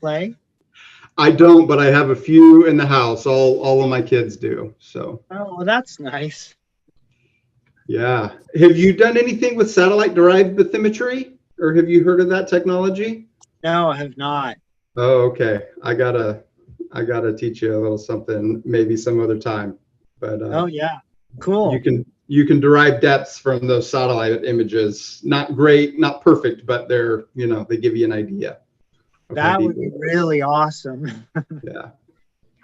play? I don't, but I have a few in the house. All of my kids do. So. Oh, well, that's nice. Yeah. Have you done anything with satellite-derived bathymetry, or have you heard of that technology? No, I have not. Oh, okay. I gotta teach you a little something maybe some other time. But Oh, yeah. Cool. you can derive depths from those satellite images. Not great, not perfect, but they're, they give you an idea of how That deep would be it is. really awesome. Yeah.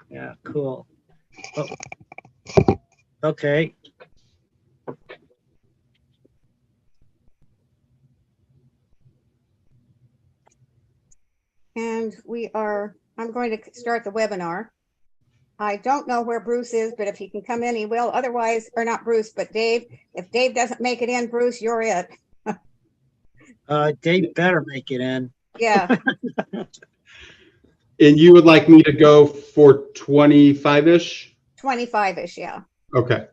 Yeah, cool. Oh, okay. And I'm going to start the webinar. I don't know where Bruce is, but if he can come in, he will. Otherwise, or not Bruce, but Dave. If Dave doesn't make it in, Bruce, you're it. Dave better make it in. Yeah. And you would like me to go for 25-ish? 25-ish, yeah. Okay.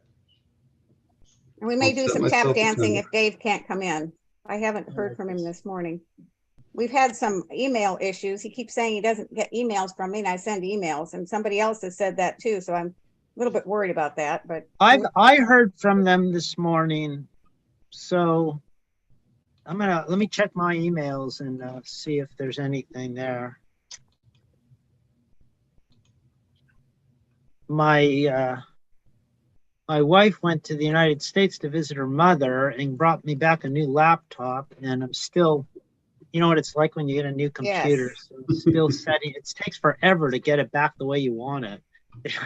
And we may I'll do set some myself tap a dancing timer. if Dave can't come in. I haven't heard from him this morning. We've had some email issues. He keeps saying he doesn't get emails from me, and I send emails, and somebody else has said that too. So I'm a little bit worried about that. But I heard from them this morning, so let me check my emails and see if there's anything there. My wife went to the United States to visit her mother and brought me back a new laptop, and I'm still, you know what it's like when you get a new computer. Yes. So I'm still setting. It takes forever to get it back the way you want it.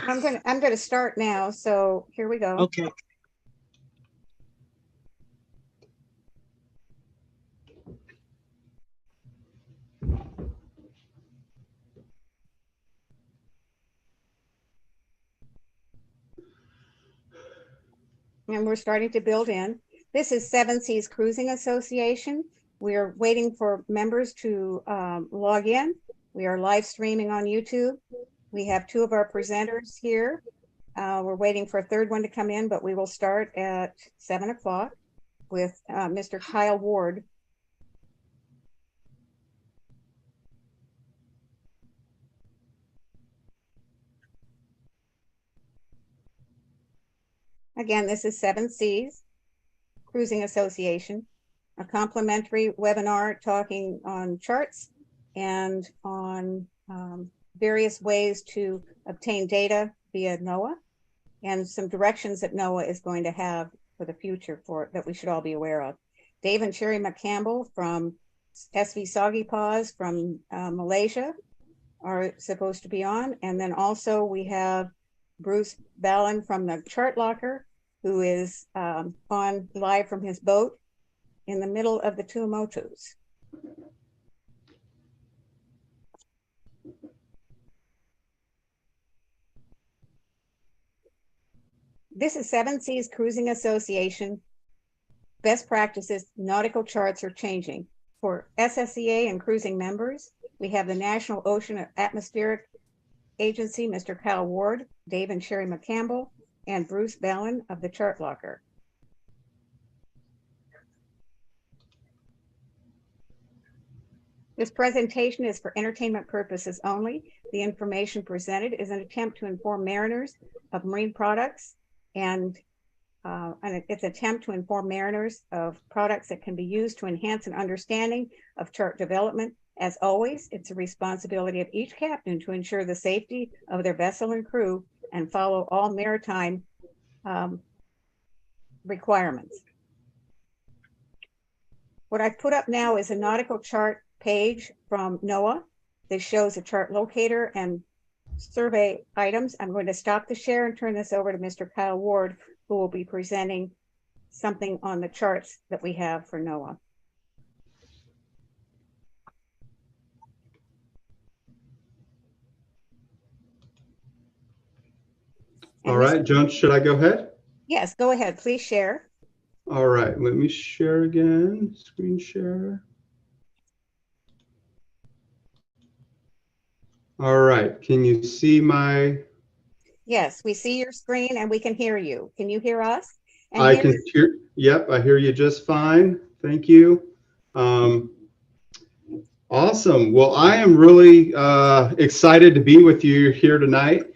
I'm gonna start now. So here we go. Okay. And we're starting to build in. This is Seven Seas Cruising Association. We're waiting for members to log in. We are live streaming on YouTube. We have two of our presenters here. We're waiting for a third one to come in, but we will start at 7 o'clock with Mr. Kyle Ward. Again, this is Seven Seas Cruising Association, a complimentary webinar talking on charts and on various ways to obtain data via NOAA and some directions that NOAA is going to have for the future that we should all be aware of. Dave and Sherry McCampbell from SV Soggy Paws from Malaysia are supposed to be on. And then also we have Bruce Ballin from the Chart Locker, who is on live from his boat in the middle of the Tuamotus. This is Seven Seas Cruising Association. Best practices, nautical charts are changing. For SSEA and cruising members, we have the National Ocean Atmospheric Agency, Mr. Kyle Ward, Dave and Sherry McCampbell, and Bruce Ballin of the Chart Locker. This presentation is for entertainment purposes only. The information presented is an attempt to inform mariners of marine products and it's an attempt to inform mariners of products that can be used to enhance an understanding of chart development. As always, it's a responsibility of each captain to ensure the safety of their vessel and crew and follow all maritime requirements. What I've put up now is a nautical chart page from NOAA that shows a chart locator and survey items. I'm going to stop the share and turn this over to Mr. Kyle Ward, who will be presenting something on the charts that we have for NOAA. All right, John, should I go ahead? Yes, go ahead. Please share. All right, let me share again. Screen share. All right, can you see my? Yes, we see your screen and we can hear you. Can you hear us? And I can hear, yep, I hear you just fine. Thank you. Awesome. Well, I am really excited to be with you here tonight.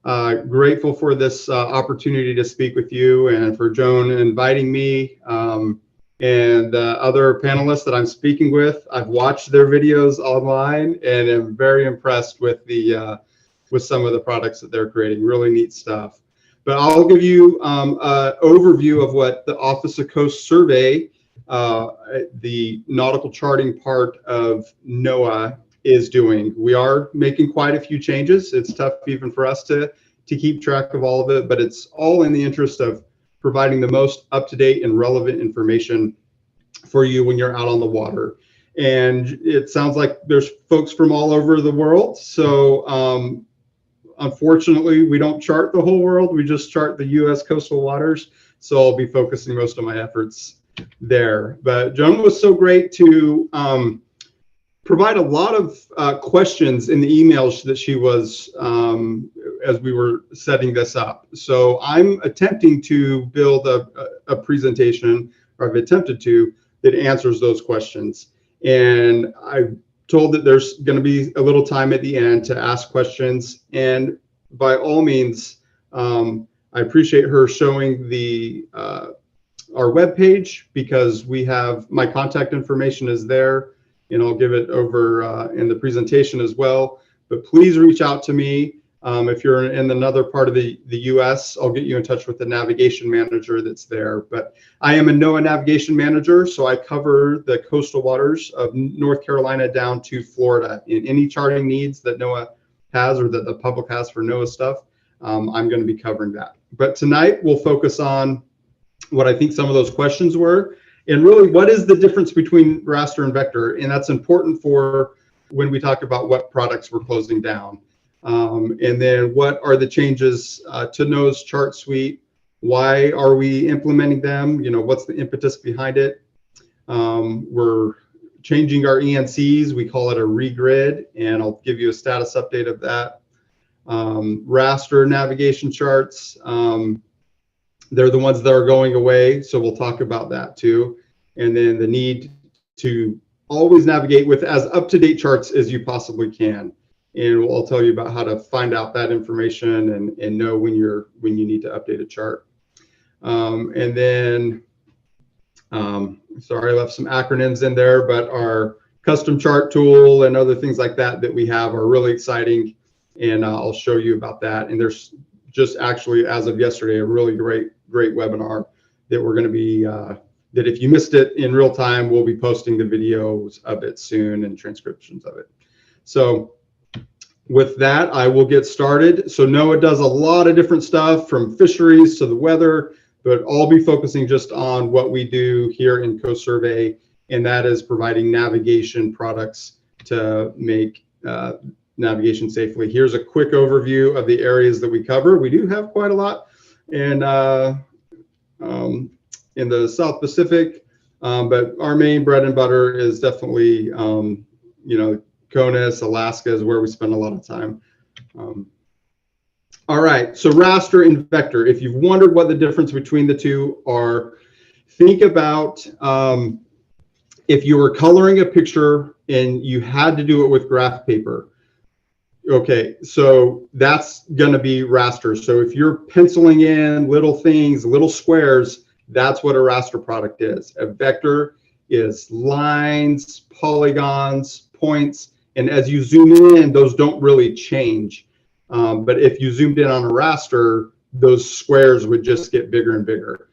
Grateful for this opportunity to speak with you and for Joan inviting me and other panelists that I'm speaking with. I've watched their videos online and am very impressed with with some of the products that they're creating. Really neat stuff. But I'll give you an overview of what the Office of Coast Survey, the nautical charting part of NOAA, is doing. We are making quite a few changes. It's tough even for us to keep track of all of it, but it's all in the interest of providing the most up-to-date and relevant information for you when you're out on the water. And it sounds like there's folks from all over the world. So unfortunately, we don't chart the whole world. We just chart the U.S. coastal waters. So I'll be focusing most of my efforts there. But Joan was so great to provide a lot of questions in the emails that she was as we were setting this up. So I'm attempting to build a presentation, or I've attempted to, that answers those questions. And I told that there's going to be a little time at the end to ask questions. And by all means, I appreciate her showing our webpage, because we have my contact information is there, and I'll give it over in the presentation as well. But please reach out to me. If you're in another part of the US, I'll get you in touch with the navigation manager that's there. But I am a NOAA navigation manager, so I cover the coastal waters of North Carolina down to Florida. In any charting needs that NOAA has, or that the public has for NOAA stuff, I'm going to be covering that. But tonight we'll focus on what I think some of those questions were, and really what is the difference between raster and vector. And that's important for when we talk about what products we're closing down. And then what are the changes to NOAA's chart suite? Why are we implementing them? You know, what's the impetus behind it? We're changing our ENCs. We call it a regrid, and I'll give you a status update of that. Raster navigation charts, they're the ones that are going away, so we'll talk about that too. And then the need to always navigate with as up-to-date charts as you possibly can. And I'll tell you about how to find out that information and know when you need to update a chart. And then, sorry, I left some acronyms in there, but our custom chart tool and other things like that we have are really exciting. And I'll show you about that. And there's just actually, as of yesterday, a really great webinar that we're going to be, that if you missed it in real time, we'll be posting the videos of it soon and transcriptions of it. So with that, I will get started. So NOAA does a lot of different stuff, from fisheries to the weather, but I'll be focusing just on what we do here in Coast Survey, and that is providing navigation products to make navigation safely. Here's a quick overview of the areas that we cover. We do have quite a lot in the South Pacific, but our main bread and butter is definitely, you know, CONUS, Alaska is where we spend a lot of time. All right, so raster and vector. If you've wondered what the difference between the two are, think about if you were coloring a picture and you had to do it with graph paper. Okay, so that's going to be raster. So if you're penciling in little things, little squares, that's what a raster product is. A vector is lines, polygons, points, and as you zoom in, those don't really change. But if you zoomed in on a raster, those squares would just get bigger and bigger.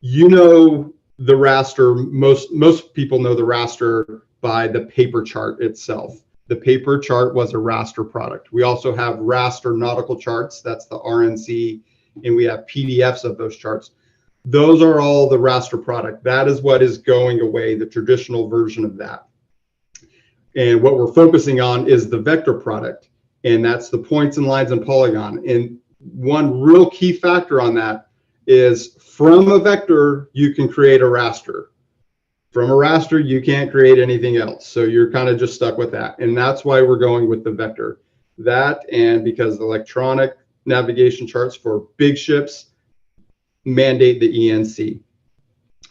You know the raster, most people know the raster by the paper chart itself. The paper chart was a raster product. We also have raster nautical charts, that's the RNC, and we have PDFs of those charts. Those are all the raster product. That is what is going away, the traditional version of that. And what we're focusing on is the vector product, and that's the points and lines and polygon. And one real key factor on that is from a vector, you can create a raster. From a raster, you can't create anything else. So you're kind of just stuck with that. And that's why we're going with the vector. That, and because the electronic navigation charts for big ships mandate the ENC,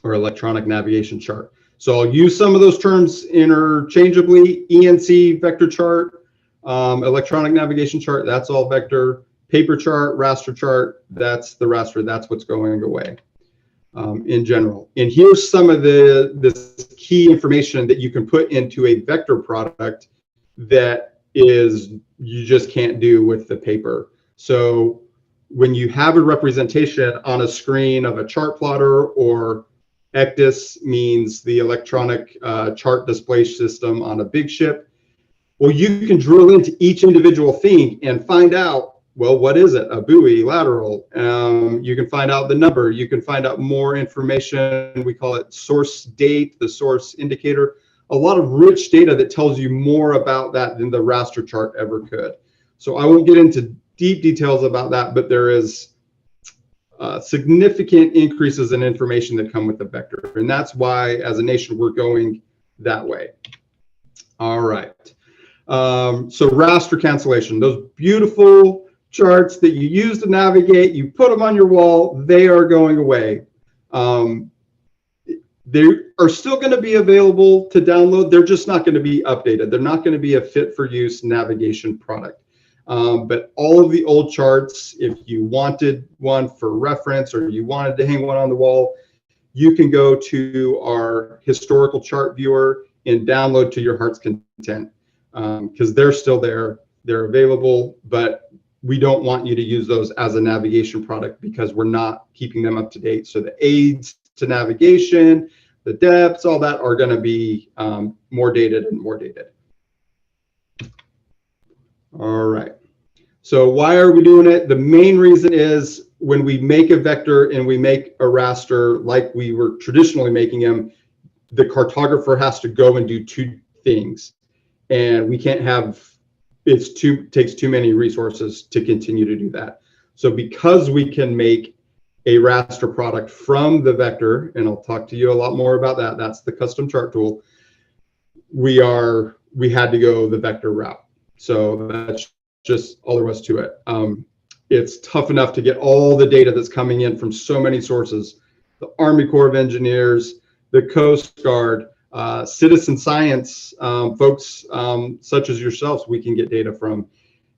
or electronic navigation chart. So I'll use some of those terms interchangeably. ENC, vector chart, electronic navigation chart, that's all vector. Paper chart, raster chart, that's the raster, that's what's going away in general. And here's some of this key information that you can put into a vector product that you just can't do with the paper. So when you have a representation on a screen of a chart plotter, or ECDIS means the electronic chart display system on a big ship, well, you can drill into each individual thing and find out, well, what is it? A buoy, lateral. You can find out the number. You can find out more information. We call it source date, the source indicator. A lot of rich data that tells you more about that than the raster chart ever could. So I won't get into deep details about that, but there is significant increases in information that come with the vector. And that's why, as a nation, we're going that way. All right. So raster cancellation, those beautiful charts that you use to navigate, you put them on your wall, they are going away. They are still going to be available to download. They're just not going to be updated. They're not going to be a fit for use navigation product. But all of the old charts, if you wanted one for reference or you wanted to hang one on the wall, you can go to our historical chart viewer and download to your heart's content, because they're still there. They're available, but we don't want you to use those as a navigation product because we're not keeping them up to date. So the aids to navigation, the depths, all that are going to be more dated and more dated. All right. So why are we doing it? The main reason is when we make a vector and we make a raster like we were traditionally making them, the cartographer has to go and do two things. And we can't have, takes too many resources to continue to do that. So because we can make a raster product from the vector, and I'll talk to you a lot more about that, that's the custom chart tool, we had to go the vector route. So that's just all there was to it. It's tough enough to get all the data that's coming in from so many sources, the Army Corps of Engineers, the Coast Guard, citizen science folks such as yourselves, we can get data from.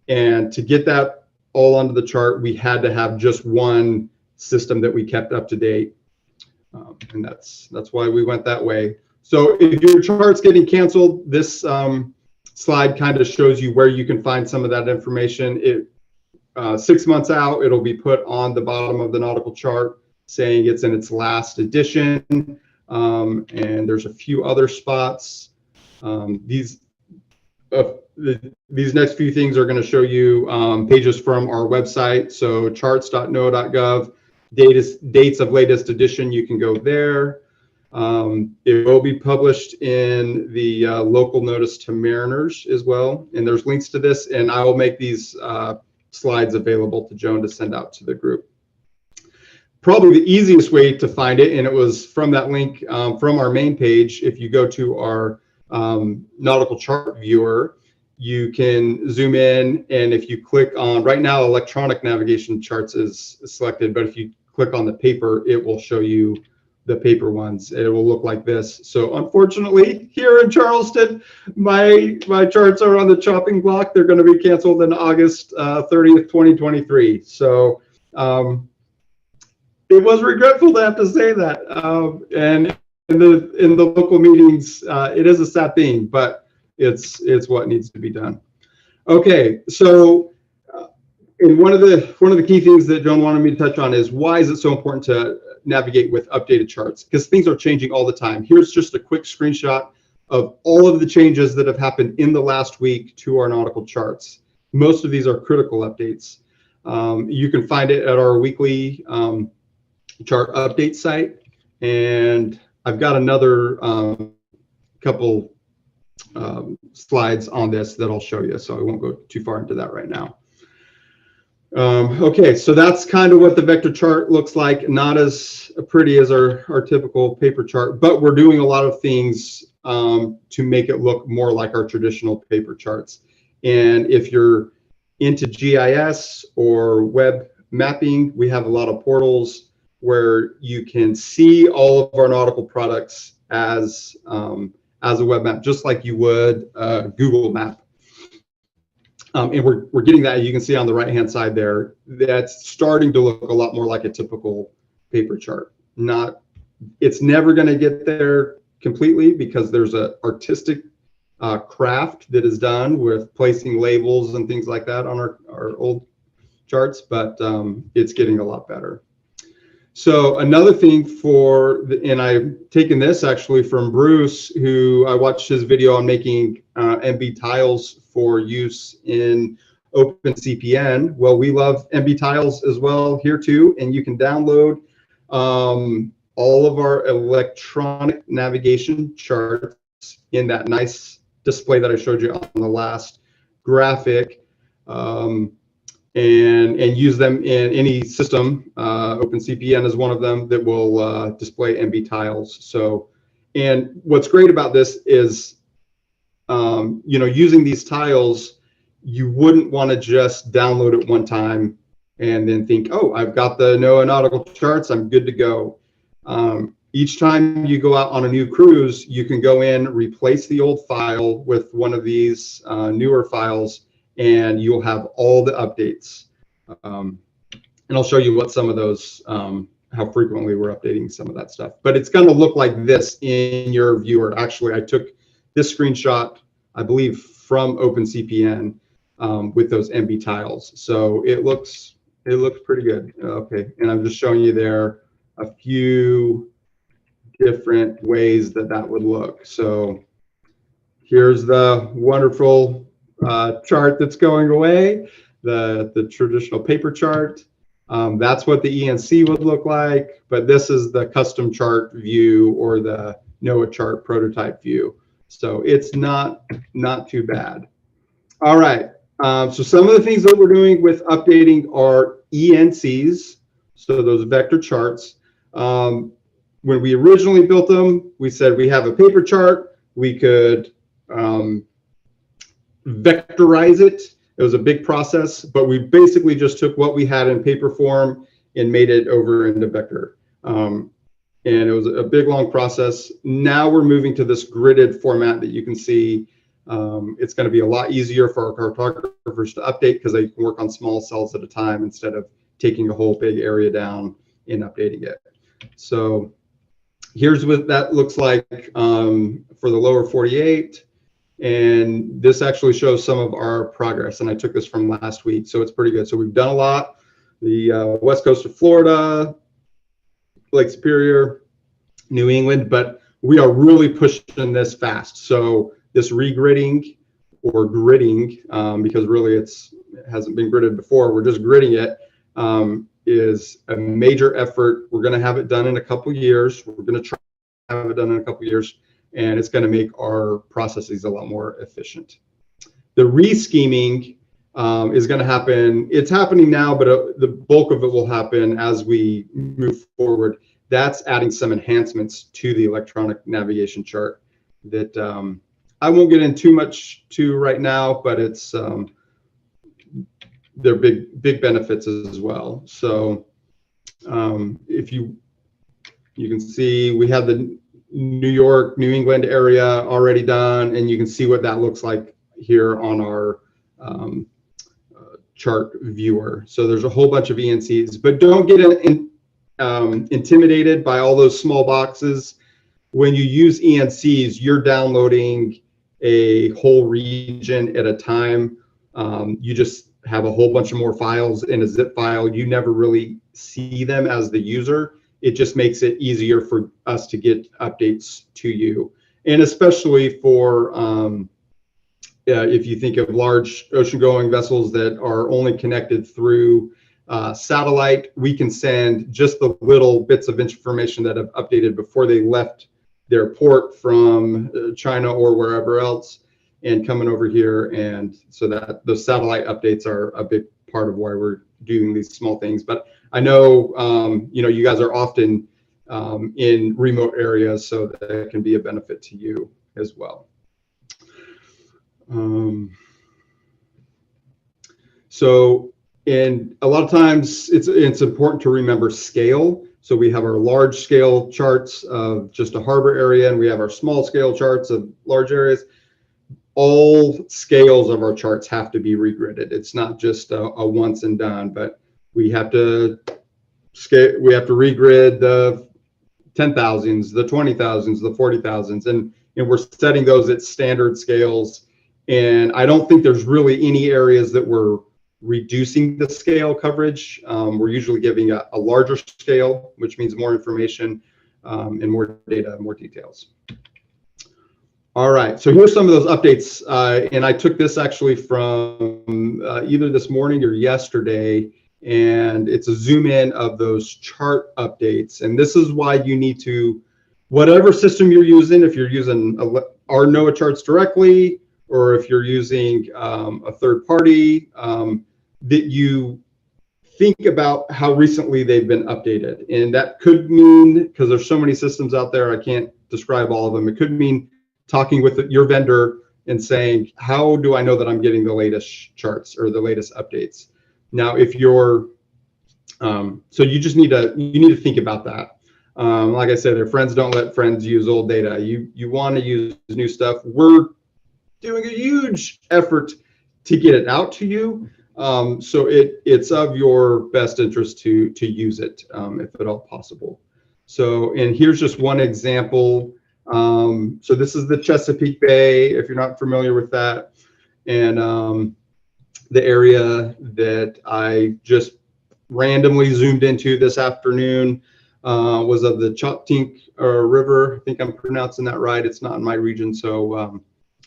And to get that all onto the chart, we had to have just one system that we kept up to date. And that's why we went that way. So if your chart's getting canceled, this slide kind of shows you where you can find some of that information. 6 months out, it'll be put on the bottom of the nautical chart saying it's in its last edition. And there's a few other spots. These next few things are going to show you pages from our website. So charts.noaa.gov, dates of latest edition, you can go there. It will be published in the local notice to mariners as well. And there's links to this, and I will make these slides available to Joan to send out to the group. Probably the easiest way to find it, and it was from that link from our main page, if you go to our nautical chart viewer, you can zoom in, and if you click on, right now electronic navigation charts is selected, but if you click on the paper, it will show you the paper ones. It will look like this. So unfortunately, here in Charleston, my charts are on the chopping block. They're going to be canceled in August 30th, 2023. So it was regretful to have to say that. And in the local meetings, it is a sad thing, but it's what needs to be done. Okay, so and one of the key things that Joan wanted me to touch on is, why is it so important to navigate with updated charts? Because things are changing all the time. Here's just a quick screenshot of all of the changes that have happened in the last week to our nautical charts. Most of these are critical updates. You can find it at our weekly chart update site, and I've got another couple slides on this that I'll show you, so I won't go too far into that right now. Okay, so that's kind of what the vector chart looks like. Not as pretty as our typical paper chart, but we're doing a lot of things to make it look more like our traditional paper charts. And if you're into GIS or web mapping, we have a lot of portals where you can see all of our nautical products as a web map, just like you would a Google map. And we're getting that, you can see on the right-hand side there, that's starting to look a lot more like a typical paper chart. It's never going to get there completely because there's a artistic craft that is done with placing labels and things like that on our old charts, but it's getting a lot better. So another thing and I've taken this actually from Bruce, who I watched his video on making MB tiles for use in OpenCPN. Well, we love MB tiles as well here too, and you can download all of our electronic navigation charts in that nice display that I showed you on the last graphic. And use them in any system. OpenCPN is one of them that will display MB tiles. So, and what's great about this is, using these tiles, you wouldn't want to just download it one time and then think, oh, I've got the NOAA nautical charts, I'm good to go. Each time you go out on a new cruise, you can go in, replace the old file with one of these newer files, and you'll have all the updates. And I'll show you what some of those, how frequently we're updating some of that stuff. But it's going to look like this in your viewer. Actually, I took this screenshot, I believe, from OpenCPN with those MB tiles. So it looks pretty good. Okay, and I'm just showing you there a few different ways that would look. So here's the wonderful chart that's going away, the traditional paper chart. That's what the ENC would look like, but this is the custom chart view or the NOAA chart prototype view. So it's not too bad. All right, so some of the things that we're doing with updating are ENCs, so those vector charts. When we originally built them, we said we have a paper chart, we could vectorize it. It was a big process, but we basically just took what we had in paper form and made it over into vector. And it was a big, long process. Now we're moving to this gridded format that you can see. It's going to be a lot easier for our cartographers to update because they can work on small cells at a time instead of taking a whole big area down and updating it. So here's what that looks like for the lower 48. And this actually shows some of our progress. And I took this from last week, so it's pretty good. So we've done a lot. The west coast of Florida, Lake Superior, New England, but we are really pushing this fast. So this regridding or gridding, because really it hasn't been gridded before, we're just gridding it, is a major effort. We're going to have it done in a couple years. We're going to try to have it done in a couple years, and it's going to make our processes a lot more efficient. The rescheming is going to happen. It's happening now, but the bulk of it will happen as we move forward. That's adding some enhancements to the electronic navigation chart that I won't get into too much right now, but it's they're big benefits as well. So if you can see, we have the New York, New England area already done, and you can see what that looks like here on our chart viewer. So there's a whole bunch of ENCs, but don't get intimidated by all those small boxes. When you use ENCs, you're downloading a whole region at a time. You just have a whole bunch of more files in a zip file. You never really see them as the user. It just makes it easier for us to get updates to you. And especially for if you think of large ocean-going vessels that are only connected through satellite, we can send just the little bits of information that have updated before they left their port from China or wherever else and coming over here. And so that those satellite updates are a big part of why we're doing these small things. But I know, you guys are often in remote areas, so that it can be a benefit to you as well. And a lot of times it's important to remember scale. So we have our large scale charts of just a harbor area, and we have our small scale charts of large areas. All scales of our charts have to be regridded. It's not just a once and done, but we have to regrid the 10,000s, the 20,000s, the 40,000s, and we're setting those at standard scales. And I don't think there's really any areas that we're reducing the scale coverage. We're usually giving a larger scale, which means more information and more data, more details. All right, so here's some of those updates. And I took this actually from either this morning or yesterday, and it's a zoom in of those chart updates. And this is why you need to, whatever system you're using, if you're using our NOAA charts directly, or if you're using a third party, that you think about how recently they've been updated. And that could mean, because there's so many systems out there, I can't describe all of them. It could mean talking with your vendor and saying, how do I know that I'm getting the latest charts or the latest updates? Now, if you're, so you just need to think about that. Like I said, their friends don't let friends use old data. You want to use new stuff. We're doing a huge effort to get it out to you. So it's of your best interest to use it if at all possible. So, and here's just one example. So this is the Chesapeake Bay, if you're not familiar with that. And the area that I just randomly zoomed into this afternoon was of the Choptank River. I think I'm pronouncing that right. It's not in my region, so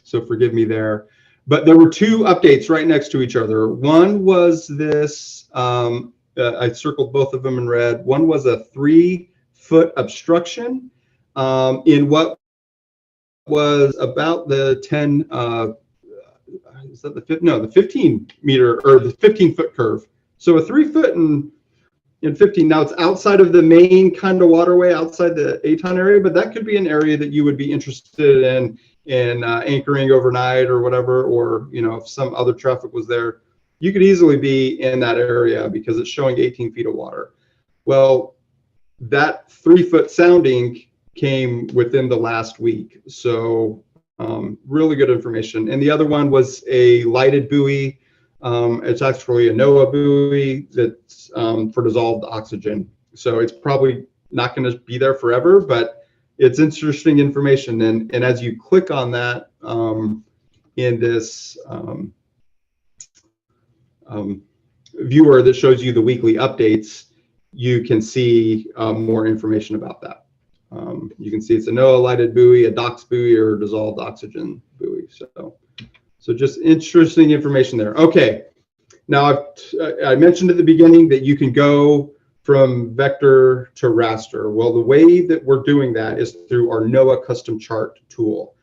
so forgive me there. But there were two updates right next to each other. One was this, I circled both of them in red. One was a 3-foot obstruction in what was about the 10, is that the 15 meter or the 15-foot curve. So a 3 foot and 15. Now it's outside of the main kind of waterway, outside the Aton area, but that could be an area that you would be interested in anchoring overnight or whatever, or if some other traffic was there, you could easily be in that area because it's showing 18 feet of water. Well, that 3-foot sounding came within the last week, so really good information. And the other one was a lighted buoy. It's actually a NOAA buoy that's for dissolved oxygen, so it's probably not going to be there forever, but it's interesting information. And as you click on that in this viewer that shows you the weekly updates, you can see more information about that. You can see it's a NOAA lighted buoy, a DOX buoy, or dissolved oxygen buoy. So just interesting information there. Okay, now I mentioned at the beginning that you can go from vector to raster. Well, the way that we're doing that is through our NOAA custom chart tool.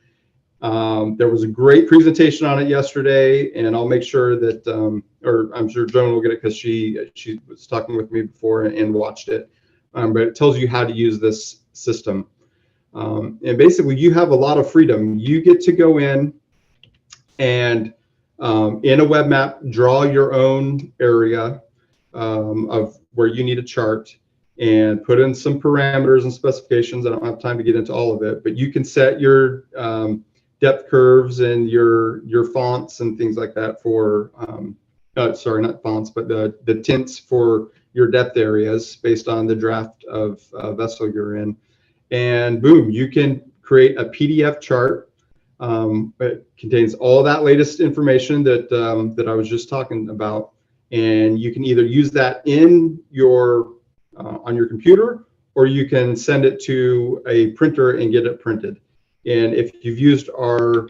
There was a great presentation on it yesterday, and I'll make sure that, or I'm sure Joan will get it because she was talking with me before and watched it. But it tells you how to use this system. And basically, you have a lot of freedom. You get to go in and in a web map, draw your own area of where you need a chart and put in some parameters and specifications. I don't have time to get into all of it, but you can set your depth curves and your fonts and things like that for, sorry, not fonts, but the tints for your depth areas based on the draft of vessel you're in. And boom, you can create a PDF chart. It contains all that latest information that I was just talking about. And you can either use that in your on your computer, or you can send it to a printer and get it printed. And if you've used our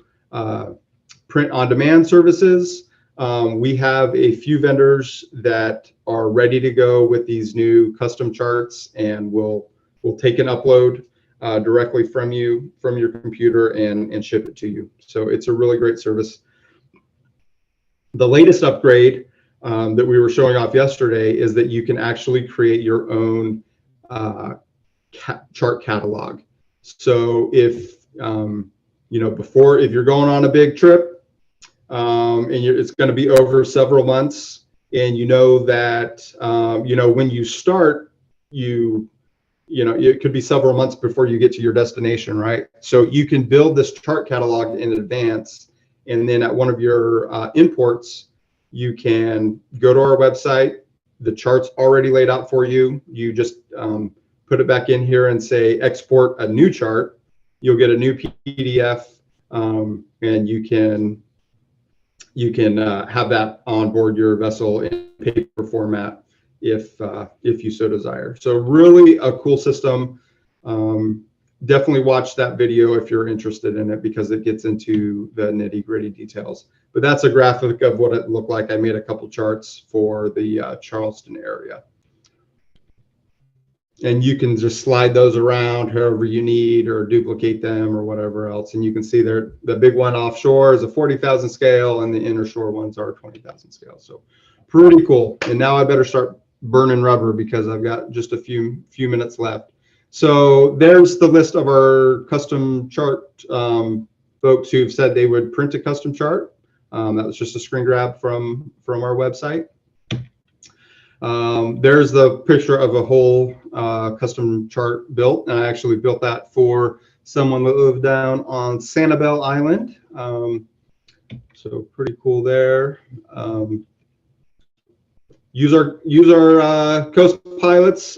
print on demand services, we have a few vendors that are ready to go with these new custom charts, and we'll take an upload directly from you, from your computer, and ship it to you. So it's a really great service. The latest upgrade that we were showing off yesterday is that you can actually create your own chart catalog. So if before, if you're going on a big trip and it's going to be over several months, and that when you start, you it could be several months before you get to your destination, right? So you can build this chart catalog in advance, and then at one of your imports, you can go to our website. The chart's already laid out for you. You just put it back in here and say export a new chart. You'll get a new PDF, and you can have that on board your vessel in paper format if you so desire. So really a cool system. Definitely watch that video if you're interested in it, because it gets into the nitty-gritty details. But that's a graphic of what it looked like. I made a couple charts for the Charleston area. And you can just slide those around however you need, or duplicate them or whatever else. And you can see there, the big one offshore is a 40,000 scale, and the inner shore ones are 20,000 scale. So pretty cool. And now I better start burning rubber because I've got just a few minutes left. So there's the list of our custom chart folks who've said they would print a custom chart. That was just a screen grab from our website. There's the picture of a whole custom chart built, and I actually built that for someone that lived down on Sanibel Island. So pretty cool there. Use our Coast Pilots.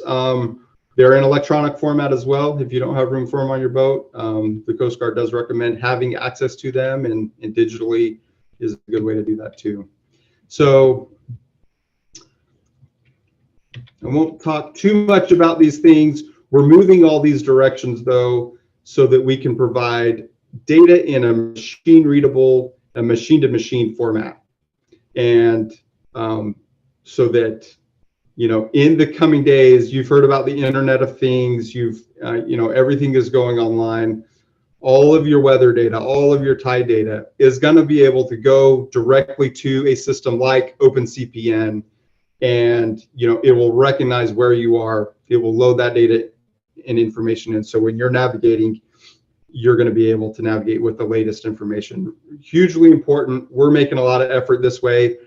They're in electronic format as well. If you don't have room for them on your boat, the Coast Guard does recommend having access to them, and digitally is a good way to do that too. So I won't talk too much about these things. We're moving all these directions though, so that we can provide data in a machine-readable, a machine-to-machine format. And so that, in the coming days, you've heard about the Internet of Things, everything is going online. All of your weather data, all of your tide data is going to be able to go directly to a system like OpenCPN, and it will recognize where you are. It will load that data and information in. So when you're navigating, you're going to be able to navigate with the latest information. Hugely important. We're making a lot of effort this way.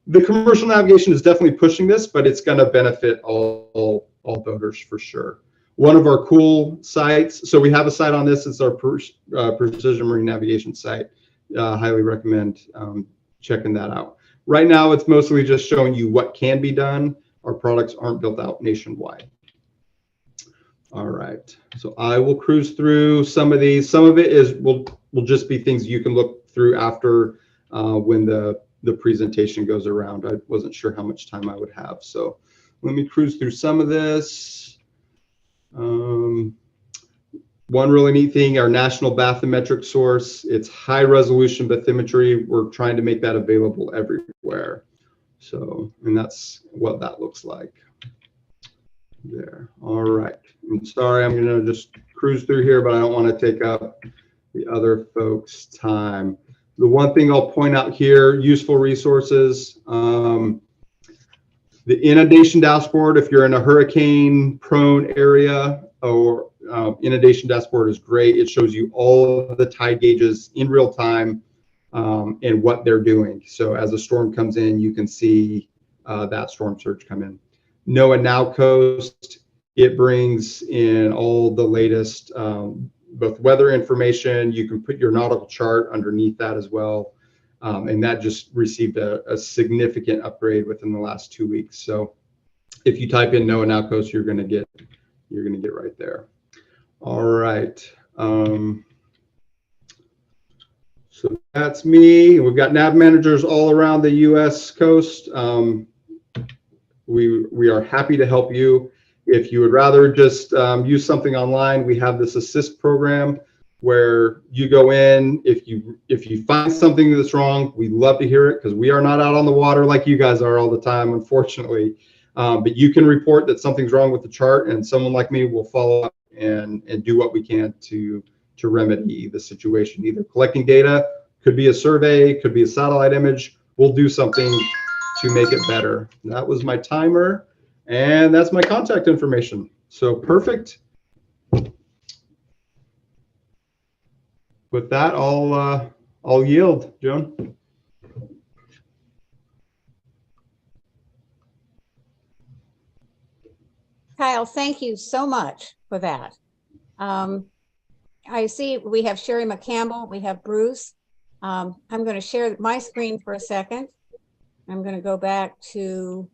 The commercial navigation is definitely pushing this, but it's going to benefit all boaters for sure. One of our cool sites, so we have a site on this. It's our Precision Marine Navigation site. Highly recommend checking that out. Right now, it's mostly just showing you what can be done. Our products aren't built out nationwide. All right, so I will cruise through some of these. Some of it will just be things you can look through after when the presentation goes around. I wasn't sure how much time I would have, so let me cruise through some of this. One really neat thing, our national bathymetric source. It's high resolution bathymetry. We're trying to make that available everywhere. So, and that's what that looks like there. All right. I'm sorry, I'm going to just cruise through here, but I don't want to take up the other folks' time. The one thing I'll point out here, useful resources. The inundation dashboard, if you're in a hurricane prone area, or inundation dashboard is great. It shows you all of the tide gauges in real time and what they're doing. So as a storm comes in, you can see that storm surge come in. NOAA Now Coast, it brings in all the latest both weather information. You can put your nautical chart underneath that as well. And that just received a significant upgrade within the last 2 weeks. So if you type in NOAA Now Coast, you're going to get right there. All right. So that's me. We've got nav managers all around the U.S. coast. We are happy to help you. If you would rather just use something online, we have this assist program where you go in. If you find something that's wrong, we'd love to hear it, because we are not out on the water like you guys are all the time, unfortunately. But you can report that something's wrong with the chart, and someone like me will follow up and do what we can to remedy the situation. Either collecting data, could be a survey, could be a satellite image. We'll do something to make it better. That was my timer, and that's my contact information. So perfect. With that, I'll yield, Joan. Kyle, thank you so much for that. I see we have Sherry McCampbell, we have Bruce. I'm going to share my screen for a second. I'm going to go back to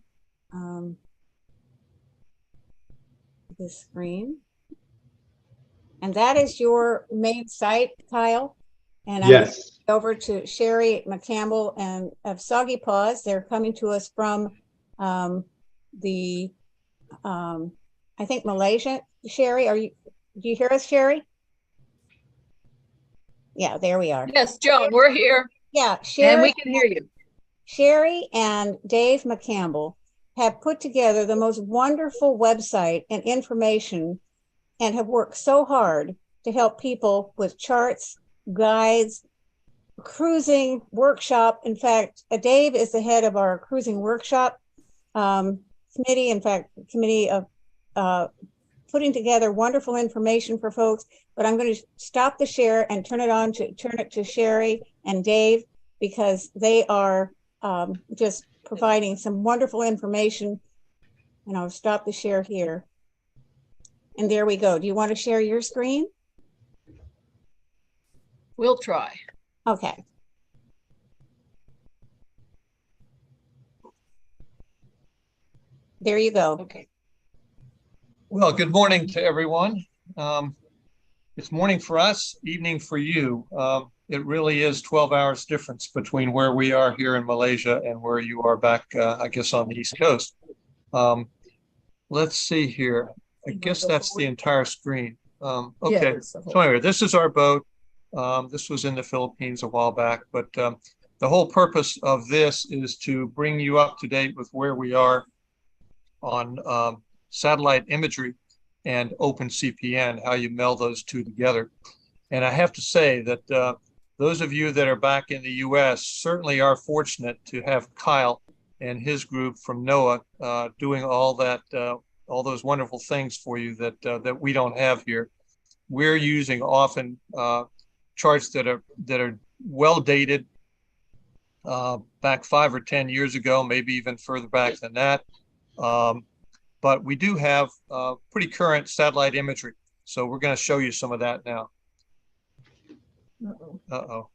this screen. And that is your main site, Kyle. And I'm Yes. over to Sherry McCampbell and of Soggy Paws. They're coming to us from I think Malaysia. Sherry, do you hear us, Sherry? Yeah, there we are. Yes, Joan, we're here. Yeah, And we can hear you. Sherry and Dave McCampbell have put together the most wonderful website and information and have worked so hard to help people with charts, guides, cruising workshop. In fact, Dave is the head of our cruising workshop committee. In fact, committee of putting together wonderful information for folks. But I'm going to stop the share and turn it to Sherry and Dave, because they are just providing some wonderful information. And I'll stop the share here. And there we go. Do you want to share your screen? We'll try. Okay. There you go. Okay. Well, good morning to everyone. It's morning for us, evening for you. It really is 12 hours difference between where we are here in Malaysia and where you are back, I guess, on the East Coast. Let's see here. I guess that's the entire screen. Okay, so anyway, this is our boat. This was in the Philippines a while back, but the whole purpose of this is to bring you up to date with where we are on satellite imagery and OpenCPN, how you meld those two together. And I have to say that those of you that are back in the US certainly are fortunate to have Kyle and his group from NOAA doing all that, all those wonderful things for you that we don't have here. We're using often charts that are well dated, back 5 or 10 years ago, maybe even further back than that. But we do have pretty current satellite imagery. So we're going to show you some of that now. Uh-oh.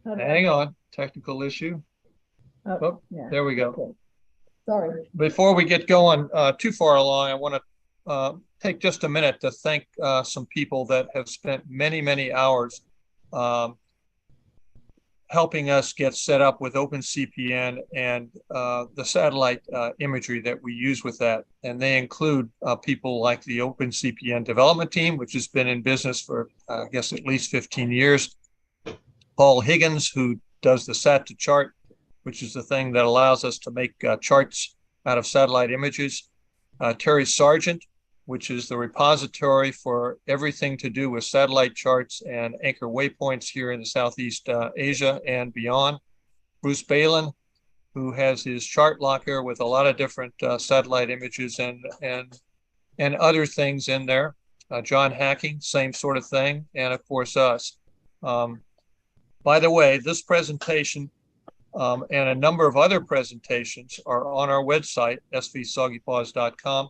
Hang on, technical issue. Oh, yeah. There we go. Okay. Sorry. Before we get going too far along, I want to take just a minute to thank some people that have spent many, many hours helping us get set up with OpenCPN and the satellite imagery that we use with that. And they include people like the OpenCPN development team, which has been in business for, I guess, at least 15 years. Paul Higgins, who does the Sat to Chart, which is the thing that allows us to make charts out of satellite images. Terry Sargent, which is the repository for everything to do with satellite charts and anchor waypoints here in the Southeast Asia and beyond. Bruce Balin, who has his chart locker with a lot of different satellite images and other things in there. John Hacking, same sort of thing. And of course, us. By the way, this presentation and a number of other presentations are on our website, svsoggypaws.com,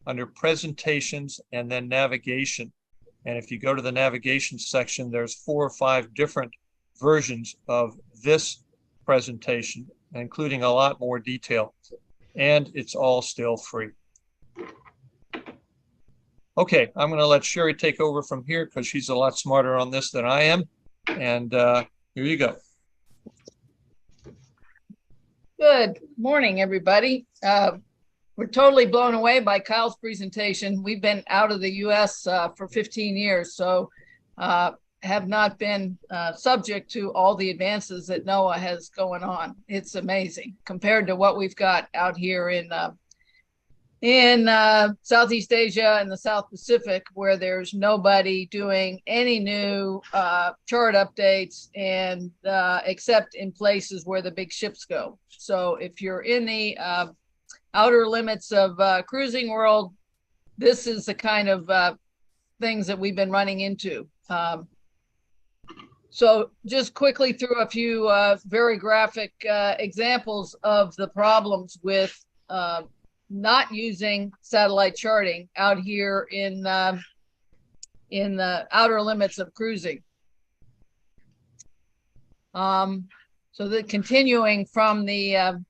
under presentations and then navigation. And if you go to the navigation section, there's 4 or 5 different versions of this presentation, including a lot more detail. And it's all still free. Okay, I'm going to let Sherry take over from here because she's a lot smarter on this than I am. And here you go. Good morning, everybody. We're totally blown away by Kyle's presentation. We've been out of the US for 15 years, so have not been subject to all the advances that NOAA has going on. It's amazing compared to what we've got out here in Southeast Asia and the South Pacific, where there's nobody doing any new chart updates and except in places where the big ships go. So if you're in the outer limits of cruising world, this is the kind of things that we've been running into. So just quickly through a few very graphic examples of the problems with not using satellite charting out here in the outer limits of cruising. So the continuing from the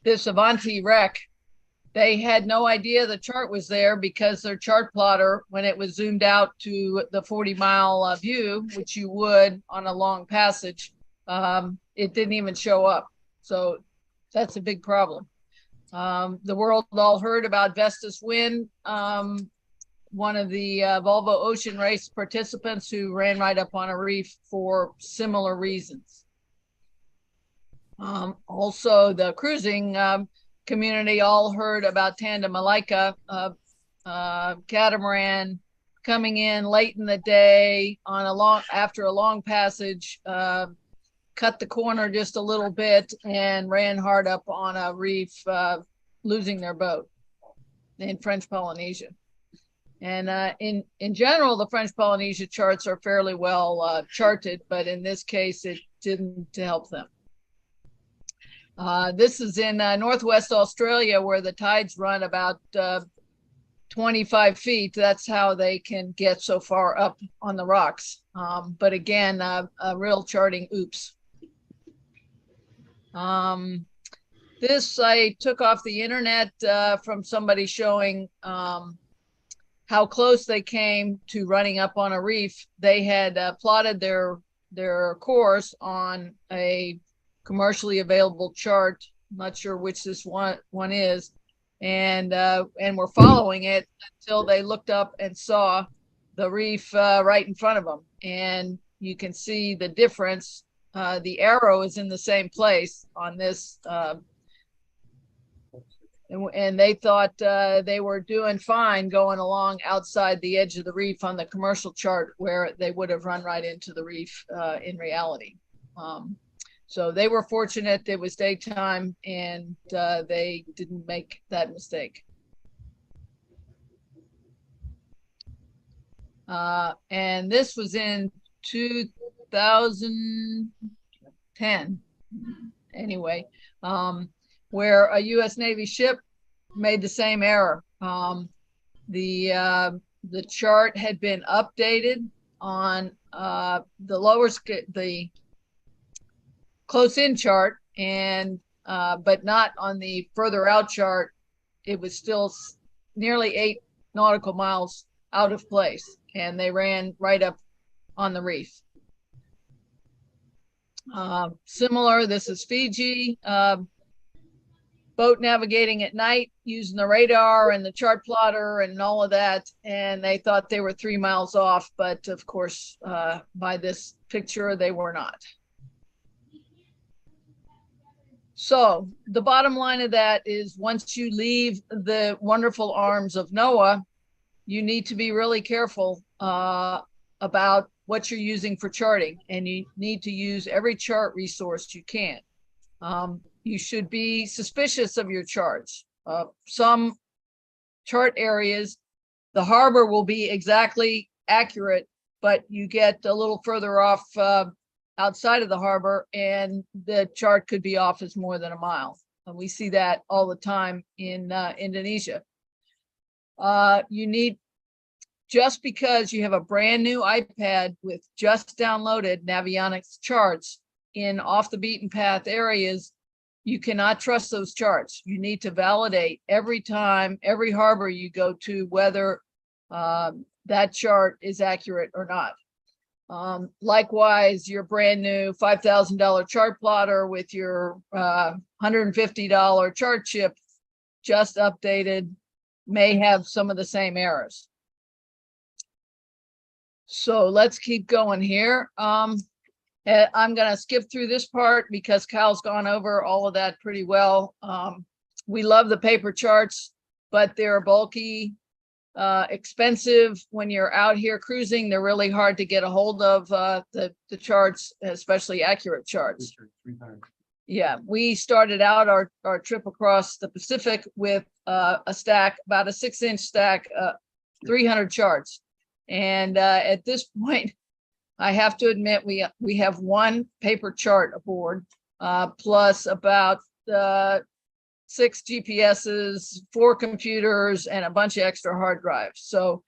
this Avanti wreck, they had no idea the chart was there because their chart plotter, when it was zoomed out to the 40-mile view, which you would on a long passage, it didn't even show up. So that's a big problem. The world all heard about Vestas Wind, one of the Volvo Ocean Race participants who ran right up on a reef for similar reasons. Also, the cruising community all heard about Tandem Malaika, catamaran coming in late in the day on after a long passage, cut the corner just a little bit and ran hard up on a reef, losing their boat in French Polynesia. And in general, the French Polynesia charts are fairly well charted, but in this case, it didn't help them. This is in Northwest Australia, where the tides run about 25 feet. That's how they can get so far up on the rocks. But again, a real charting oops. This I took off the internet from somebody showing how close they came to running up on a reef. They had plotted their course on a commercially available chart. I'm not sure which this one is, and were following it until they looked up and saw the reef right in front of them. And you can see the difference. The arrow is in the same place on this, and they thought they were doing fine going along outside the edge of the reef on the commercial chart, where they would have run right into the reef in reality. So they were fortunate it was daytime, and they didn't make that mistake. And this was in 2010, anyway, where a U.S. Navy ship made the same error. The chart had been updated on the close-in chart, and but not on the further out chart. It was still nearly 8 nautical miles out of place, and they ran right up on the reef. Similar, this is Fiji. Boat navigating at night using the radar and the chart plotter and all of that, and they thought they were 3 miles off, but of course, by this picture, they were not. So the bottom line of that is, once you leave the wonderful arms of NOAA, you need to be really careful about what you're using for charting, and you need to use every chart resource you can. You should be suspicious of your charts. Some chart areas, the harbor will be exactly accurate, but you get a little further off outside of the harbor, and the chart could be off as more than a mile. And we see that all the time in Indonesia. You need, just because you have a brand new iPad with just downloaded Navionics charts in off the beaten path areas, you cannot trust those charts. You need to validate every time, every harbor you go to, whether that chart is accurate or not. Likewise, your brand new $5,000 chart plotter with your $150 chart chip just updated may have some of the same errors. So let's keep going here. I'm going to skip through this part because Kyle's gone over all of that pretty well. We love the paper charts, but they're bulky, expensive. When you're out here cruising, they're really hard to get a hold of, the charts, especially accurate charts. Yeah, we started out our trip across the Pacific with a stack, about a 6-inch stack, 300 charts. And at this point, I have to admit, we have one paper chart aboard, plus about 6 GPSs, 4 computers, and a bunch of extra hard drives. So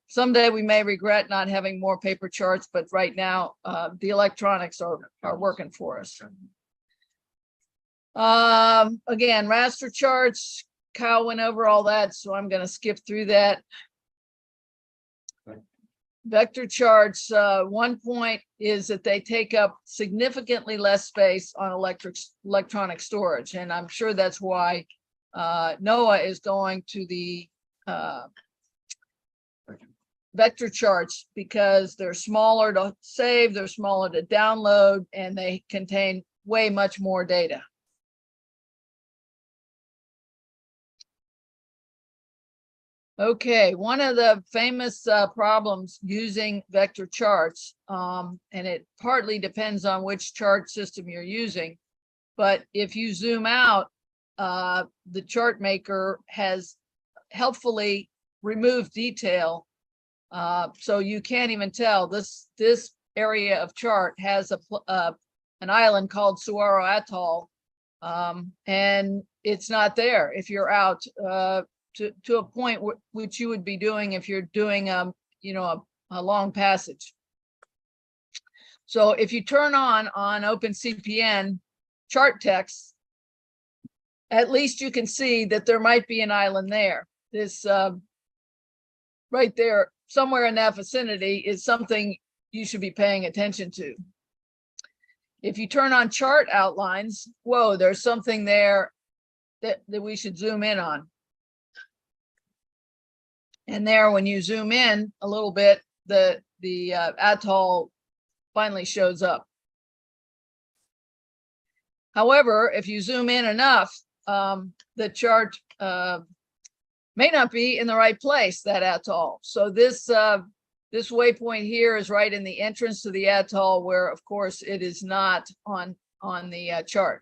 someday we may regret not having more paper charts, but right now the electronics are working for us. Again, raster charts, Kyle went over all that, so I'm going to skip through that. Vector charts, one point is that they take up significantly less space on electronic storage. And I'm sure that's why NOAA is going to the vector charts, because they're smaller to save, they're smaller to download, and they contain way much more data. Okay, one of the famous problems using vector charts, and it partly depends on which chart system you're using, but if you zoom out, the chart maker has helpfully removed detail, so you can't even tell. This area of chart has an island called Saguaro Atoll, and it's not there if you're out to a point which you would be doing if you're doing a long passage. So if you turn on OpenCPN chart text, at least you can see that there might be an island there. This right there, somewhere in that vicinity, is something you should be paying attention to. If you turn on chart outlines, whoa, there's something there that we should zoom in on. And there, when you zoom in a little bit, the atoll finally shows up. However, if you zoom in enough, the chart may not be in the right place, that atoll. So this waypoint here is right in the entrance to the atoll, where of course it is not on the chart.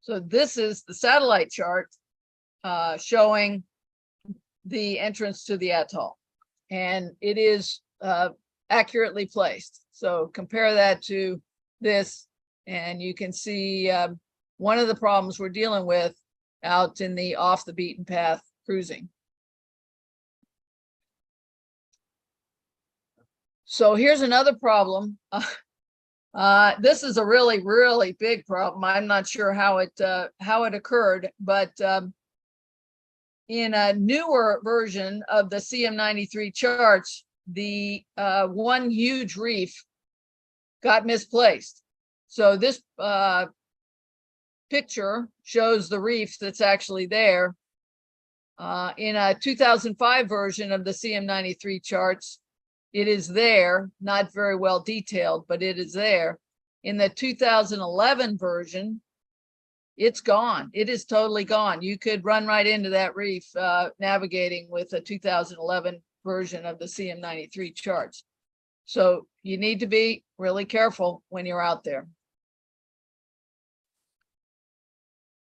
So this is the satellite chart showing the entrance to the atoll, and it is accurately placed. So compare that to this, and you can see one of the problems we're dealing with out in the off the beaten path cruising. So here's another problem. This is a really, really big problem. I'm not sure how it occurred, but in a newer version of the CM93 charts, the one huge reef got misplaced. So this picture shows the reef that's actually there. In a 2005 version of the CM93 charts, it is there, not very well detailed, but it is there. In the 2011 version, it's gone. It is totally gone. You could run right into that reef navigating with a 2011 version of the CM93 charts. So you need to be really careful when you're out there.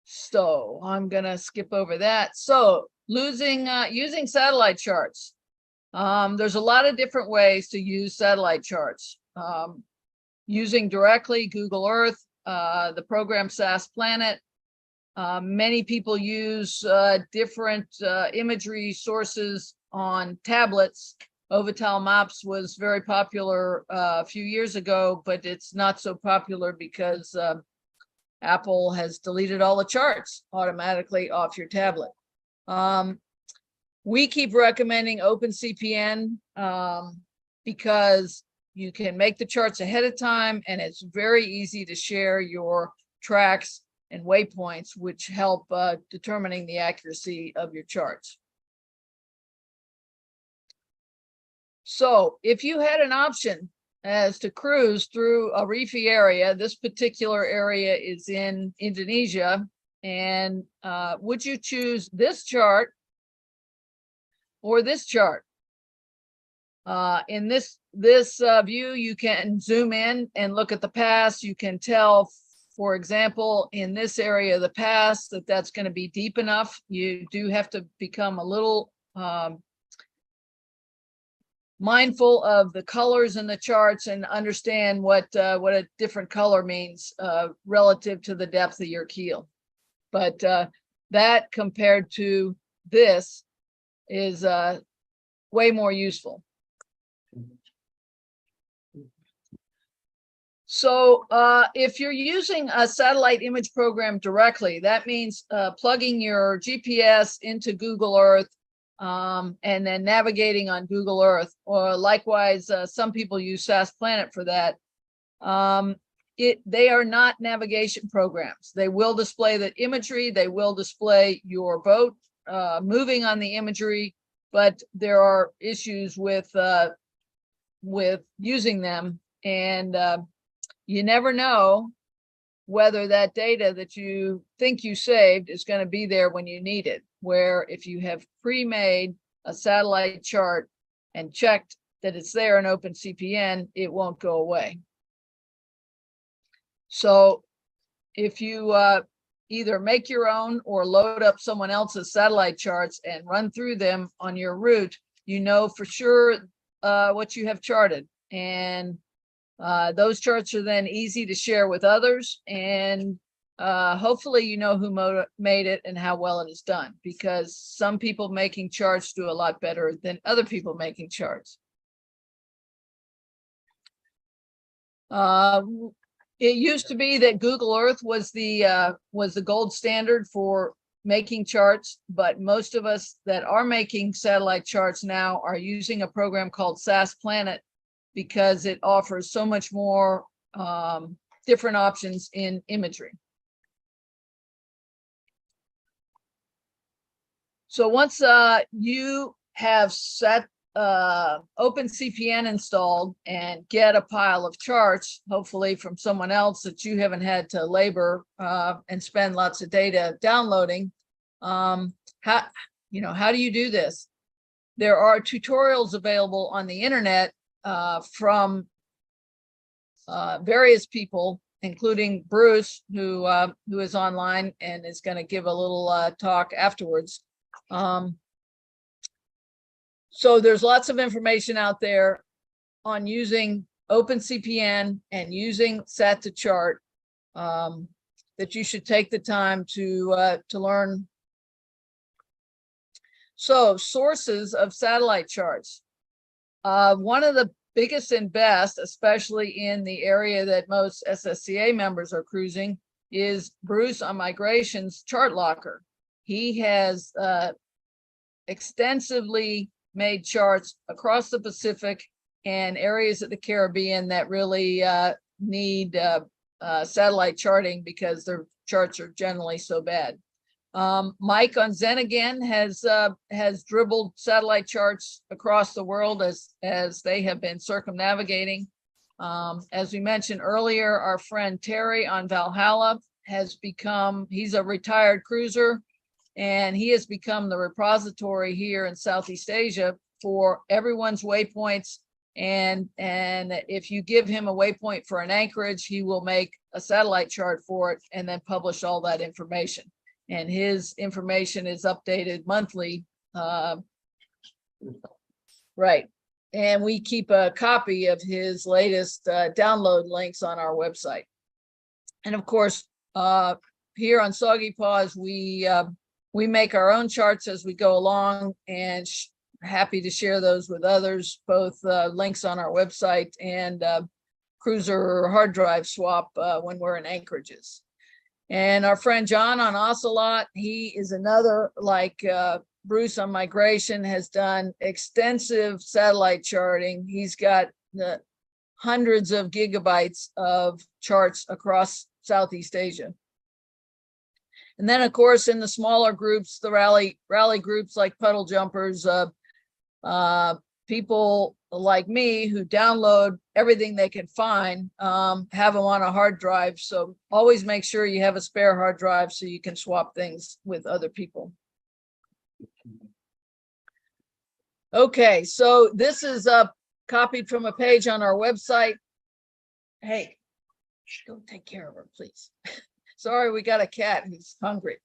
So I'm gonna skip over that. So using satellite charts. There's a lot of different ways to use satellite charts. Using directly Google Earth, the program SAS Planet. Many people use different imagery sources on tablets. Ovital Maps was very popular a few years ago, but it's not so popular because Apple has deleted all the charts automatically off your tablet. We keep recommending OpenCPN because you can make the charts ahead of time, and it's very easy to share your tracks and waypoints, which help determining the accuracy of your charts. So if you had an option as to cruise through a reefy area, this particular area is in Indonesia, and would you choose this chart or this chart? In this view, you can zoom in and look at the past. You can tell, for example, in this area of the past, that's going to be deep enough. You do have to become a little mindful of the colors in the charts and understand what a different color means relative to the depth of your keel. But that compared to this is way more useful. So if you're using a satellite image program directly, that means plugging your GPS into Google Earth and then navigating on Google Earth, or likewise, some people use SAS Planet for that. They are not navigation programs. They will display the imagery, they will display your boat moving on the imagery, but there are issues with using them, and you never know whether that data that you think you saved is going to be there when you need it. Where if you have pre-made a satellite chart and checked that it's there in OpenCPN, it won't go away. So if you either make your own or load up someone else's satellite charts and run through them on your route, you know for sure what you have charted. And those charts are then easy to share with others, and hopefully you know who made it and how well it is done, because some people making charts do a lot better than other people making charts. It used to be that Google Earth was the gold standard for making charts, but most of us that are making satellite charts now are using a program called SAS Planet, because it offers so much more different options in imagery. So once you have set OpenCPN installed and get a pile of charts, hopefully from someone else that you haven't had to labor and spend lots of data downloading, how do you do this? There are tutorials available on the internet from various people, including Bruce, who is online and is going to give a little talk afterwards. So there's lots of information out there on using OpenCPN and using Sat2Chart that you should take the time to learn. So sources of satellite charts. One of the biggest and best, especially in the area that most SSCA members are cruising, is Bruce on Migration's Chart Locker. He has extensively made charts across the Pacific and areas of the Caribbean that really need satellite charting because their charts are generally so bad. Mike on Xenogen has dribbled satellite charts across the world as they have been circumnavigating. As we mentioned earlier, our friend Terry on Valhalla he's a retired cruiser, and he has become the repository here in Southeast Asia for everyone's waypoints. And if you give him a waypoint for an anchorage, he will make a satellite chart for it and then publish all that information. And his information is updated monthly. Right. And we keep a copy of his latest download links on our website. And of course, here on Soggy Paws, we make our own charts as we go along, and happy to share those with others, both links on our website and cruiser hard drive swap when we're in anchorages. And our friend John on Ocelot, he is another, like Bruce on Migration, has done extensive satellite charting. He's got hundreds of gigabytes of charts across Southeast Asia. And then, of course, in the smaller groups, the rally groups like Puddle Jumpers, people like me who download everything they can find, have them on a hard drive. So always make sure you have a spare hard drive so you can swap things with other people. Okay, so this is copied from a page on our website. Hey, go take care of her, please. Sorry, we got a cat who's hungry.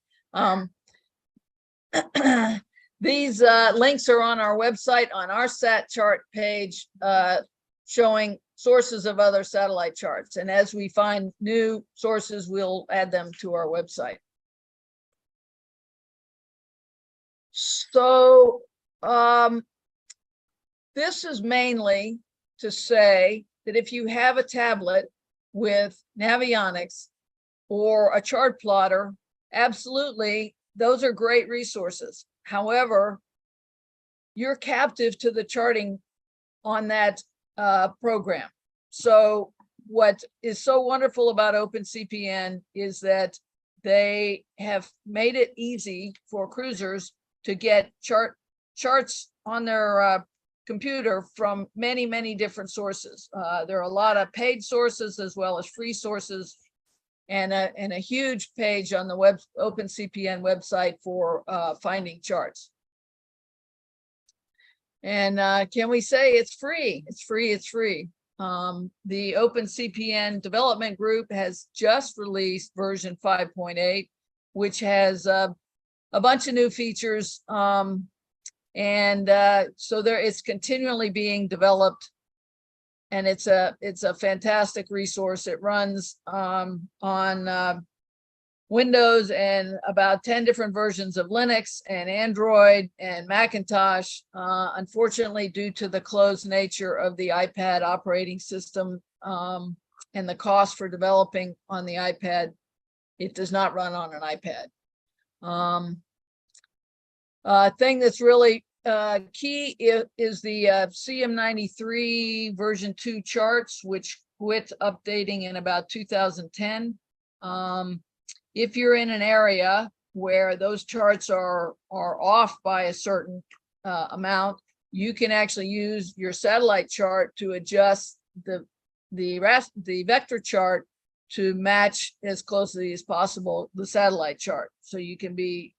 These links are on our website on our sat chart page, showing sources of other satellite charts. And as we find new sources, we'll add them to our website. So this is mainly to say that if you have a tablet with Navionics or a chart plotter, absolutely, those are great resources. However, you're captive to the charting on that program. So what is so wonderful about OpenCPN is that they have made it easy for cruisers to get charts on their computer from many, many different sources. There are a lot of paid sources as well as free sources, and a huge page on the OpenCPN website for finding charts. And can we say it's free? It's free, it's free. The OpenCPN development group has just released version 5.8, which has a bunch of new features. So it's continually being developed, and it's a fantastic resource. It runs on Windows and about 10 different versions of Linux and Android and Macintosh. Unfortunately, due to the closed nature of the iPad operating system and the cost for developing on the iPad, it does not run on an iPad. Thing that's really key is the CM93 version 2 charts, which quit updating in about 2010. If you're in an area where those charts are off by a certain amount, you can actually use your satellite chart to adjust the vector chart to match as closely as possible the satellite chart. So you can be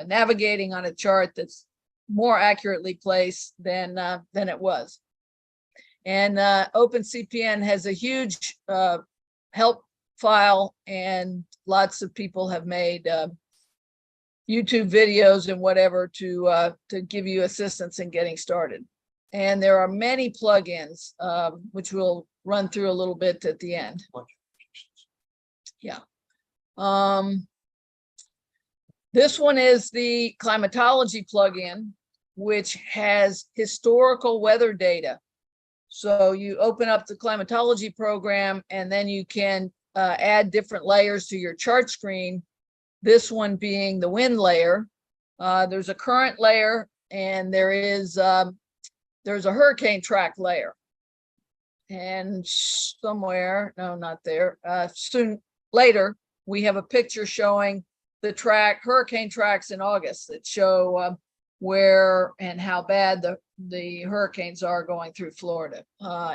navigating on a chart that's more accurately placed than it was. And OpenCPN has a huge help file, and lots of people have made YouTube videos and whatever to give you assistance in getting started. And there are many plugins, which we'll run through a little bit at the end. Yeah. This one is the climatology plugin, which has historical weather data. So you open up the climatology program, and then you can add different layers to your chart screen. This one being the wind layer. There's a current layer, and there's a hurricane track layer. And somewhere, no, not there. Soon later, we have a picture showing the hurricane tracks in August that show where and how bad the hurricanes are going through Florida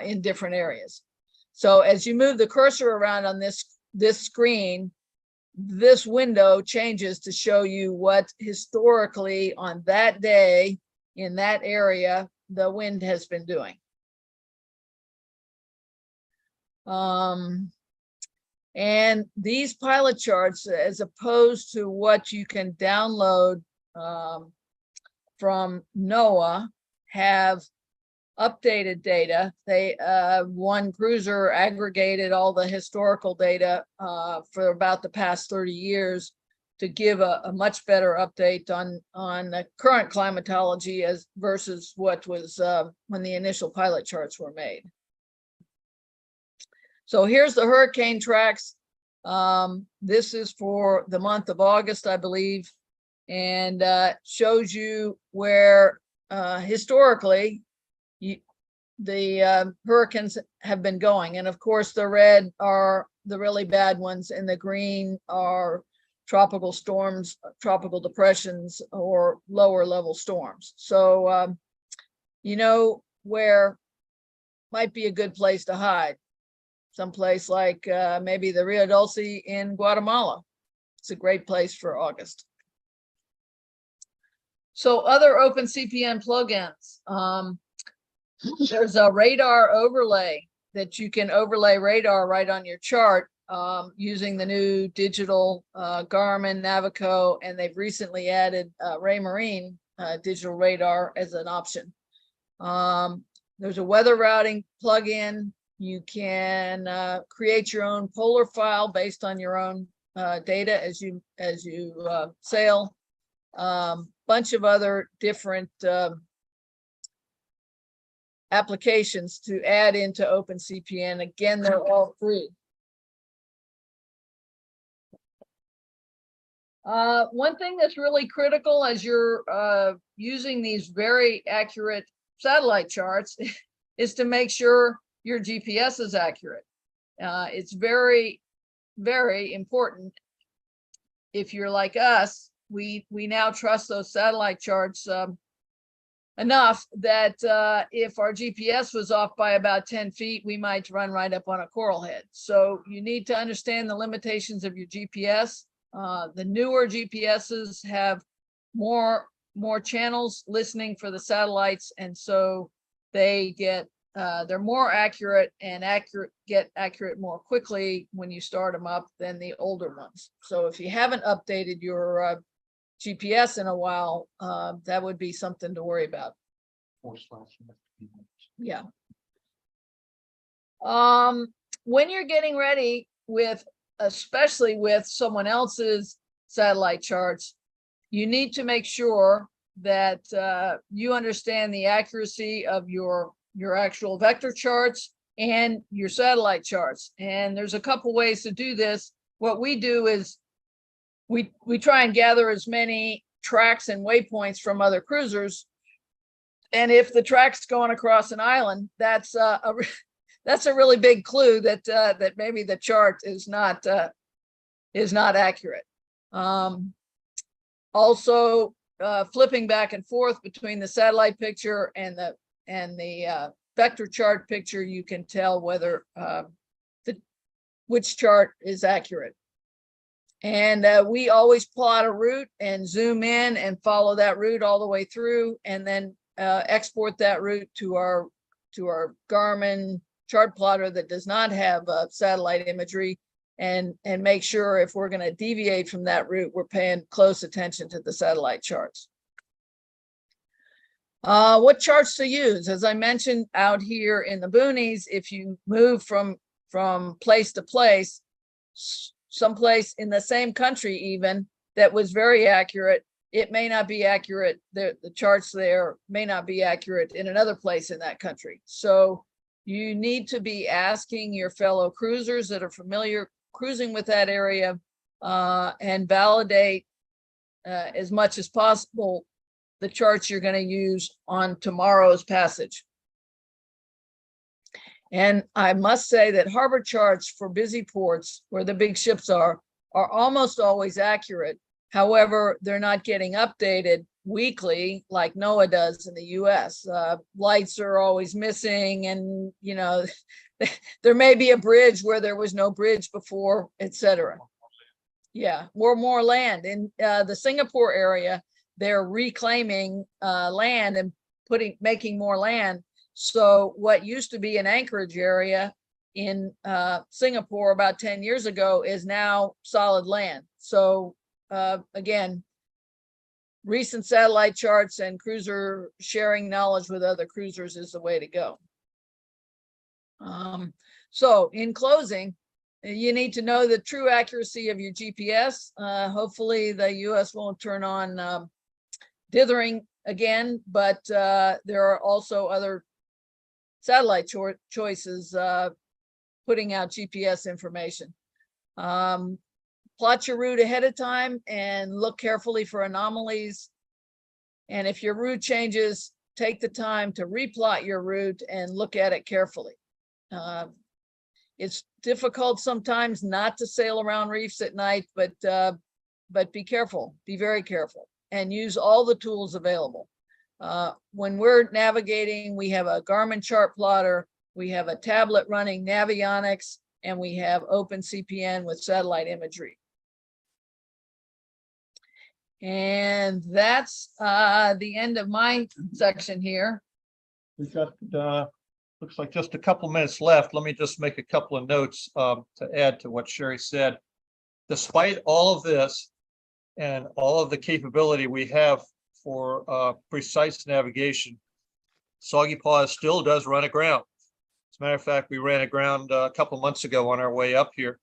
in different areas. So as you move the cursor around on this screen, this window changes to show you what historically on that day in that area the wind has been doing. And these pilot charts, as opposed to what you can download from NOAA, have updated data. One cruiser aggregated all the historical data for about the past 30 years to give a much better update on the current climatology as versus what was when the initial pilot charts were made. So here's the hurricane tracks. This is for the month of August, I believe, and shows you where historically the hurricanes have been going. And of course, the red are the really bad ones, and the green are tropical storms, tropical depressions, or lower level storms. So, you know where might be a good place to hide. Someplace like maybe the Rio Dulce in Guatemala. It's a great place for August. So other OpenCPN plugins. There's a radar overlay that you can overlay radar right on your chart using the new digital Garmin, Navico, and they've recently added Raymarine digital radar as an option. There's a weather routing plugin. You can create your own polar file based on your own data as you sail. bunch of other different applications to add into OpenCPN. Again, they're all free. One thing that's really critical as you're using these very accurate satellite charts is to make sure your GPS is accurate. It's very, very important. If you're like us, we now trust those satellite charts enough that if our GPS was off by about 10 feet, we might run right up on a coral head. So you need to understand the limitations of your GPS. The newer GPSs have more channels listening for the satellites, and so they get they're more accurate and get accurate more quickly when you start them up than the older ones. So if you haven't updated your GPS in a while, that would be something to worry about. Yeah. When you're getting ready with, especially with someone else's satellite charts, you need to make sure that you understand the accuracy of your actual vector charts and your satellite charts. And there's a couple ways to do this. What we do is we try and gather as many tracks and waypoints from other cruisers. And if the track's going across an island, that's a really big clue that that maybe the chart is not accurate. Also, flipping back and forth between the satellite picture and the vector chart picture, you can tell whether which chart is accurate. And we always plot a route and zoom in and follow that route all the way through, and then export that route to our Garmin chart plotter that does not have satellite imagery, and make sure if we're going to deviate from that route, we're paying close attention to the satellite charts. What charts to use? As I mentioned, out here in the boonies, if you move from place to place, someplace in the same country even that was very accurate, it may not be accurate. The charts there may not be accurate in another place in that country. So you need to be asking your fellow cruisers that are familiar cruising with that area and validate as much as possible the charts you're going to use on tomorrow's passage. And I must say that harbor charts for busy ports where the big ships are almost always accurate. However, they're not getting updated weekly like NOAA does in the US. Lights are always missing, and you know, there may be a bridge where there was no bridge before, etc. Yeah, more land. In the Singapore area, they're reclaiming land and making more land. So what used to be an anchorage area in Singapore about 10 years ago is now solid land. So again, recent satellite charts and cruiser sharing knowledge with other cruisers is the way to go. So in closing, you need to know the true accuracy of your GPS. Hopefully the US won't turn on dithering again, but there are also other satellite choices putting out GPS information. Plot your route ahead of time and look carefully for anomalies. And if your route changes, take the time to replot your route and look at it carefully. It's difficult sometimes not to sail around reefs at night, but be careful, be very careful, and use all the tools available. When we're navigating, we have a Garmin chart plotter, we have a tablet running Navionics, and we have OpenCPN with satellite imagery. And that's the end of my section here. We've got, looks like just a couple minutes left. Let me just make a couple of notes to add to what Sherry said. Despite all of this and all of the capability we have for precise navigation, Soggy Paws still does run aground. As a matter of fact, we ran aground a couple months ago on our way up here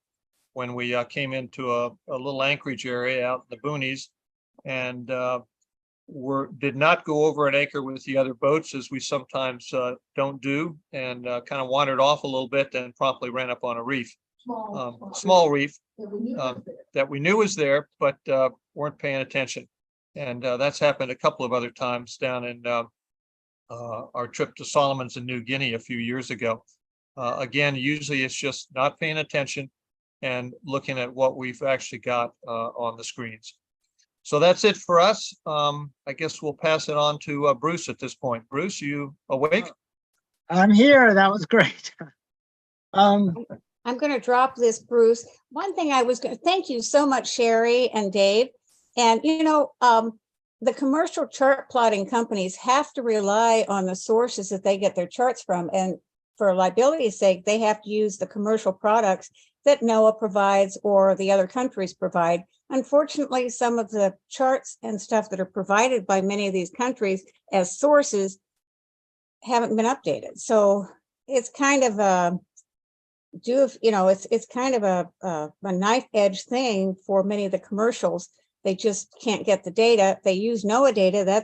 when we came into a little anchorage area out in the boonies. and did not go over an acre with the other boats, as we sometimes don't do, and kind of wandered off a little bit and promptly ran up on a reef, small reef that we knew was there, but weren't paying attention. And that's happened a couple of other times down in our trip to Solomons in New Guinea a few years ago. Again, usually it's just not paying attention and looking at what we've actually got on the screens. So that's it for us. I guess we'll pass it on to Bruce at this point. Bruce, you awake? I'm here. That was great. I'm going to drop this, Bruce. One thing I was going to thank you so much, Sherry and Dave. And, you know, the commercial chart plotting companies have to rely on the sources that they get their charts from. And for liability's sake, they have to use the commercial products that NOAA provides or the other countries provide. Unfortunately, some of the charts and stuff that are provided by many of these countries as sources haven't been updated. So it's kind of a it's kind of a knife edge thing for many of the commercials. They just can't get the data. They use NOAA data.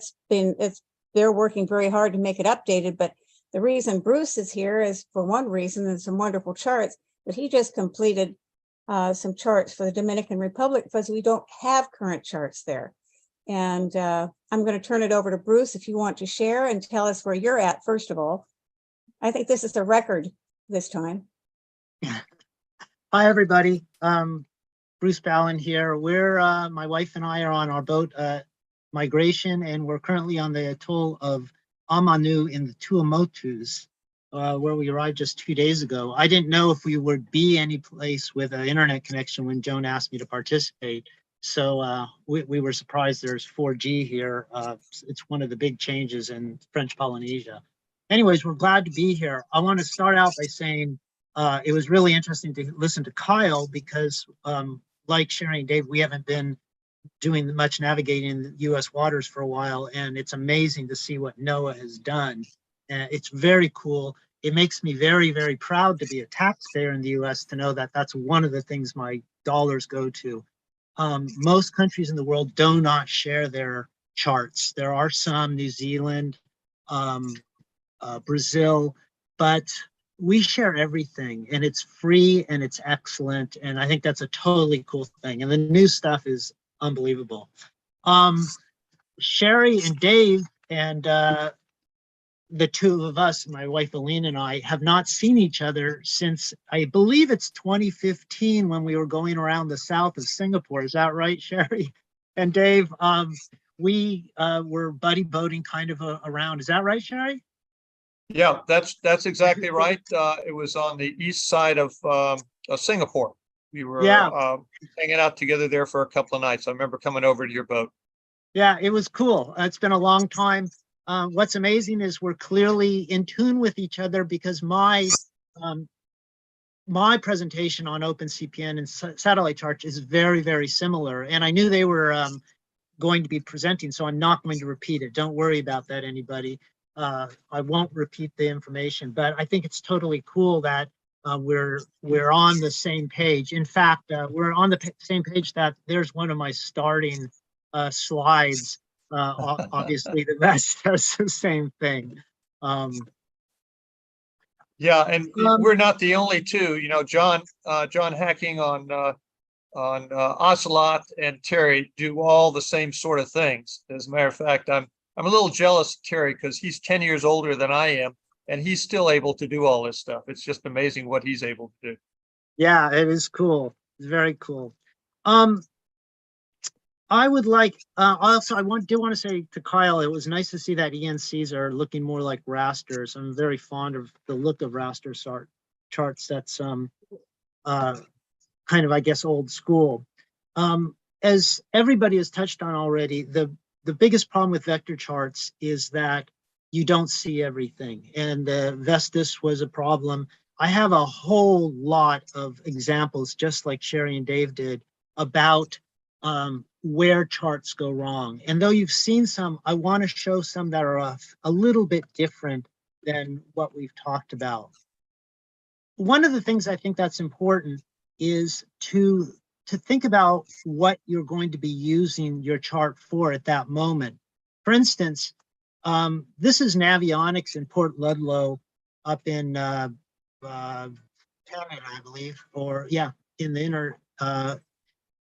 They're working very hard to make it updated. But the reason Bruce is here is for one reason, and some wonderful charts, but he just completed some charts for the Dominican Republic because we don't have current charts there. And I'm going to turn it over to Bruce if you want to share and tell us where you're at, first of all. I think this is a record this time. Hi, everybody. Bruce Ballin here. We're my wife and I are on our boat migration, and we're currently on the atoll of Amanu in the Tuamotus, where we arrived just 2 days ago. I didn't know if we would be any place with an internet connection when Joan asked me to participate. So we were surprised there's 4G here. It's one of the big changes in French Polynesia. Anyways, we're glad to be here. I want to start out by saying it was really interesting to listen to Kyle because like Sherry and Dave, we haven't been doing much navigating in the U.S. waters for a while, and it's amazing to see what NOAA has done. It's very cool. It makes me very, very proud to be a taxpayer in the U.S. to know that that's one of the things my dollars go to. Most countries in the world do not share their charts. There are some, New Zealand, Brazil, but we share everything, and it's free and it's excellent. And I think that's a totally cool thing. And the new stuff is unbelievable. Sherry and Dave and the two of us, my wife Aline and I, have not seen each other since I believe it's 2015 when we were going around the south of Singapore. Is that right, Sherry and Dave? We were buddy boating kind of around. Is that right, Sherry? Yeah, that's exactly right. It was on the east side of Singapore. We were hanging out together there for a couple of nights. I remember coming over to your boat. Yeah, it was cool. It's been a long time. What's amazing is we're clearly in tune with each other because my presentation on OpenCPN and satellite charts is very, very similar. And I knew they were going to be presenting, so I'm not going to repeat it. Don't worry about that, anybody. I won't repeat the information, but I think it's totally cool that we're on the same page. In fact, we're on the same page. That there's one of my starting slides. Obviously, the rest does the same thing. Yeah, and we're not the only two. You know, John Hacking on Ocelot and Terry do all the same sort of things. As a matter of fact, I'm a little jealous of Terry because he's 10 years older than I am, and he's still able to do all this stuff. It's just amazing what he's able to do. Yeah, it is cool. It's very cool. I would like, also, do want to say to Kyle, it was nice to see that ENCs are looking more like rasters. I'm very fond of the look of raster charts. That's kind of, I guess, old school. As everybody has touched on already, the biggest problem with vector charts is that you don't see everything. And Vestas was a problem. I have a whole lot of examples, just like Sherry and Dave did, about where charts go wrong. And though you've seen some, I want to show some that are a little bit different than what we've talked about. One of the things I think that's important is to to think about what you're going to be using your chart for at that moment. For instance, this is Navionics in Port Ludlow up in Canada, I believe, or yeah, in the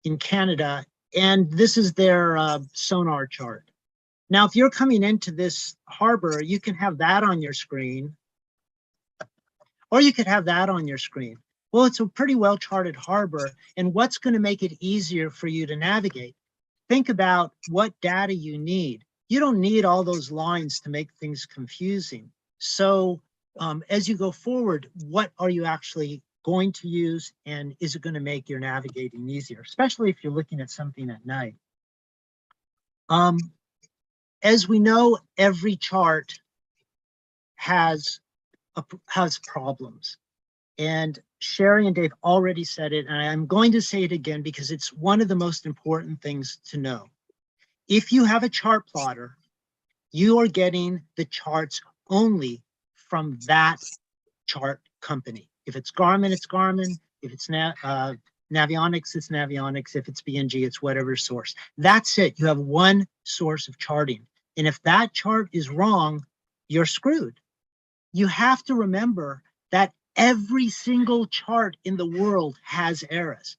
in Canada. And this is their sonar chart. Now, if you're coming into this harbor, you can have that on your screen, or you could have that on your screen. Well, it's a pretty well charted harbor, and what's going to make it easier for you to navigate? Think about what data you need. You don't need all those lines to make things confusing. So as you go forward, what are you actually going to use, and is it going to make your navigating easier, especially if you're looking at something at night? As we know, every chart has problems. And Sherry and Dave already said it, and I'm going to say it again because it's one of the most important things to know. If you have a chart plotter, you are getting the charts only from that chart company. If it's Garmin, it's Garmin. If it's Navionics, it's Navionics. If it's BNG, it's whatever source. That's it. You have one source of charting. And if that chart is wrong, you're screwed. You have to remember that every single chart in the world has errors.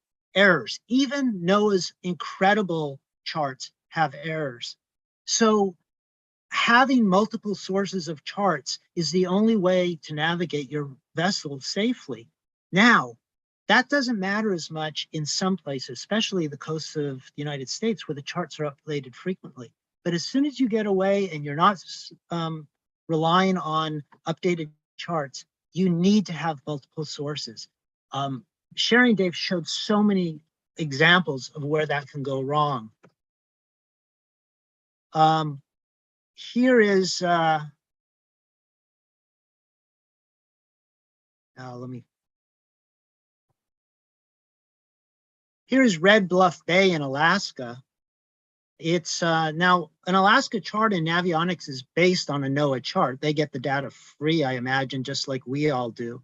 Even NOAA's incredible charts have errors. So having multiple sources of charts is the only way to navigate your vessel safely. Now, that doesn't matter as much in some places, especially the coasts of the United States, where the charts are updated frequently. But as soon as you get away and you're not relying on updated charts, you need to have multiple sources. Sherry and Dave showed so many examples of where that can go wrong. Here is, here is Red Bluff Bay in Alaska. It's now an Alaska chart in Navionics is based on a NOAA chart. They get the data free, I imagine, just like we all do.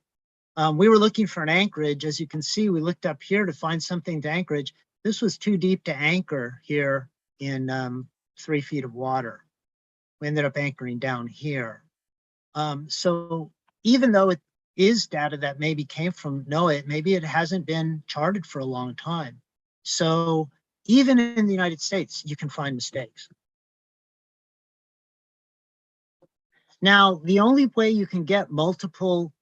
We were looking for an anchorage. As you can see, we looked up here to find something to anchorage. This was too deep to anchor here in 3 feet of water. We ended up anchoring down here. So even though it is data that maybe came from NOAA, maybe it hasn't been charted for a long time. So even in the United States, you can find mistakes. Now, the only way you can get multiple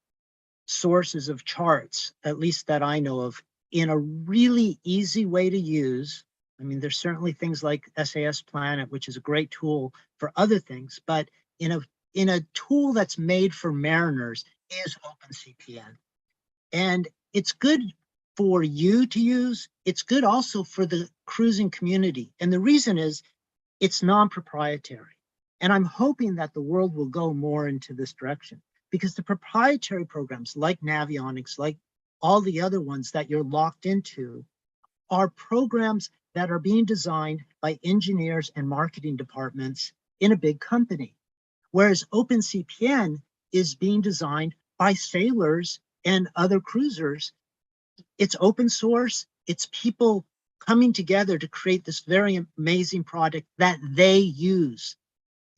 sources of charts, at least that I know of, in a really easy way to use, I mean, there's certainly things like SAS Planet, which is a great tool for other things, but in a tool that's made for mariners is OpenCPN. And it's good for you to use. It's good also for the cruising community. And the reason is it's non-proprietary. And I'm hoping that the world will go more into this direction, because the proprietary programs like Navionics, like all the other ones that you're locked into, are programs that are being designed by engineers and marketing departments in a big company. Whereas OpenCPN is being designed by sailors and other cruisers. It's open source. It's people coming together to create this very amazing product that they use.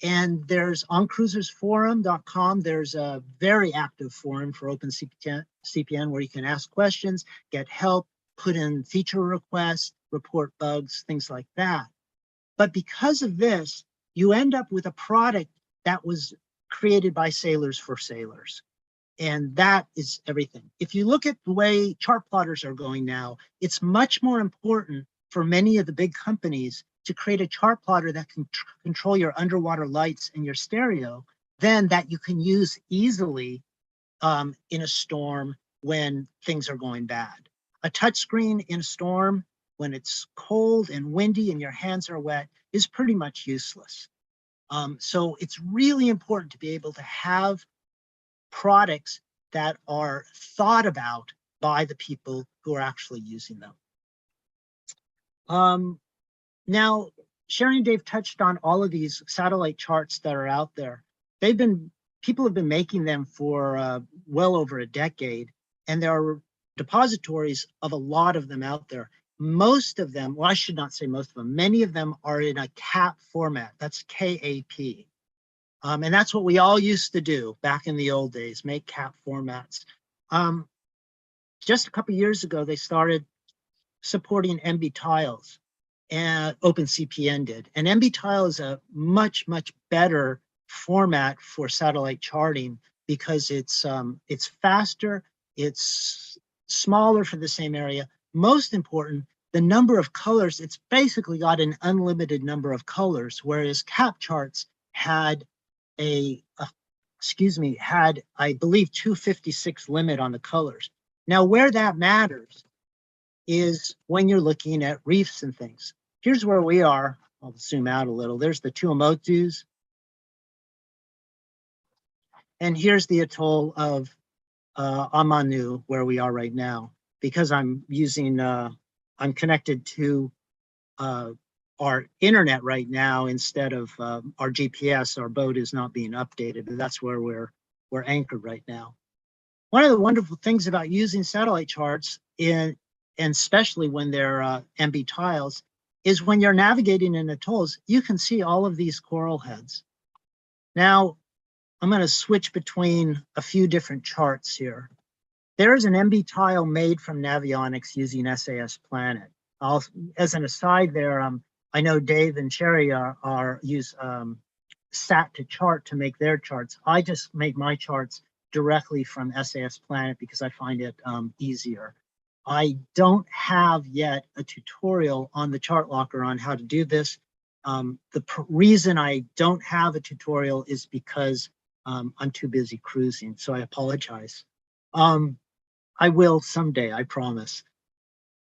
And there's on cruisersforum.com, there's a very active forum for OpenCPN where you can ask questions, get help, put in feature requests, report bugs, things like that. But because of this, you end up with a product that was created by sailors for sailors. And that is everything. If you look at the way chart plotters are going now, it's much more important for many of the big companies to create a chart plotter that can control your underwater lights and your stereo than that you can use easily in a storm when things are going bad. A touchscreen in a storm, when it's cold and windy and your hands are wet, is pretty much useless. So it's really important to be able to have products that are thought about by the people who are actually using them. Now, Sherry and Dave touched on all of these satellite charts that are out there. People have been making them for well over a decade, and there are depositories of a lot of them out there. most of them, well, I should not say most of them, many of them are in a CAP format. That's KAP. And that's what we all used to do back in the old days, make CAP formats. Just a couple years ago, they started supporting MB tiles, and OpenCPN did. And MB tile is a much, much better format for satellite charting because it's faster, it's smaller for the same area. Most important, the number of colors, it's basically got an unlimited number of colors, whereas CAP charts had had, I believe, 256 limit on the colors. Now, where that matters is when you're looking at reefs and things. Here's where we are. I'll zoom out a little. There's the Tuamotus. And here's the atoll of Amanu, where we are right now. Because I'm using, I'm connected to our internet right now instead of our GPS. Our boat is not being updated, but that's where we're anchored right now. One of the wonderful things about using satellite charts, and especially when they're MB tiles, is when you're navigating in atolls, you can see all of these coral heads. Now, I'm going to switch between a few different charts here. There is an MB tile made from Navionics using SAS Planet. As an aside there, I know Dave and Sherry use SAT to chart to make their charts. I just make my charts directly from SAS Planet because I find it easier. I don't have yet a tutorial on the Chart Locker on how to do this. The reason I don't have a tutorial is because I'm too busy cruising, so I apologize. I will someday, I promise.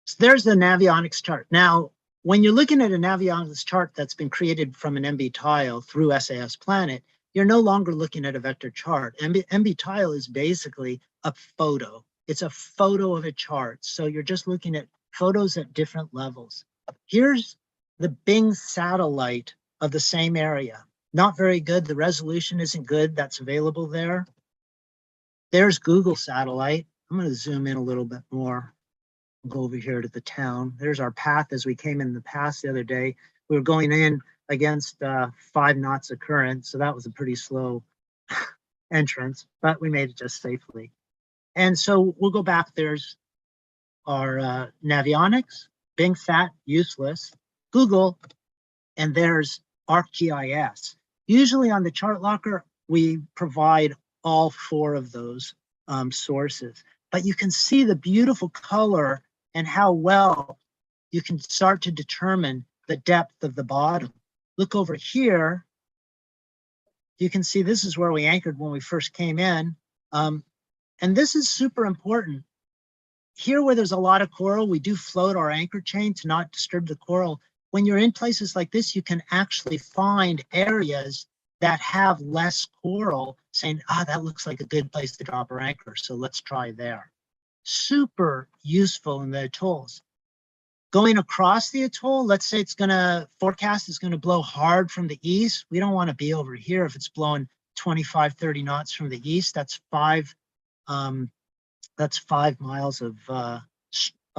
So there's the Navionics chart. Now, when you're looking at a Navionics chart that's been created from an MB tile through SAS Planet, you're no longer looking at a vector chart. MB tile is basically a photo. It's a photo of a chart. So you're just looking at photos at different levels. Here's the Bing satellite of the same area. Not very good. The resolution isn't good. That's available there. There's Google satellite. I'm going to zoom in a little bit more. Go over here to the town. There's our path as we came in the pass the other day. We were going in against 5 knots of current, so that was a pretty slow entrance, but we made it just safely. And so we'll go back. There's our Navionics, Bing Sat, useless, Google, and there's ArcGIS. Usually on the Chart Locker, we provide all 4 of those sources, but you can see the beautiful color and how well you can start to determine the depth of the bottom. Look over here. You can see this is where we anchored when we first came in. And this is super important. Here where there's a lot of coral, we do float our anchor chain to not disturb the coral. When you're in places like this, you can actually find areas that have less coral, saying, that looks like a good place to drop our anchor, so let's try there. Super useful in the atolls. Going across the atoll, let's say it's gonna, forecast is gonna blow hard from the east. We don't wanna be over here if it's blowing 25, 30 knots from the east. That's 5 miles of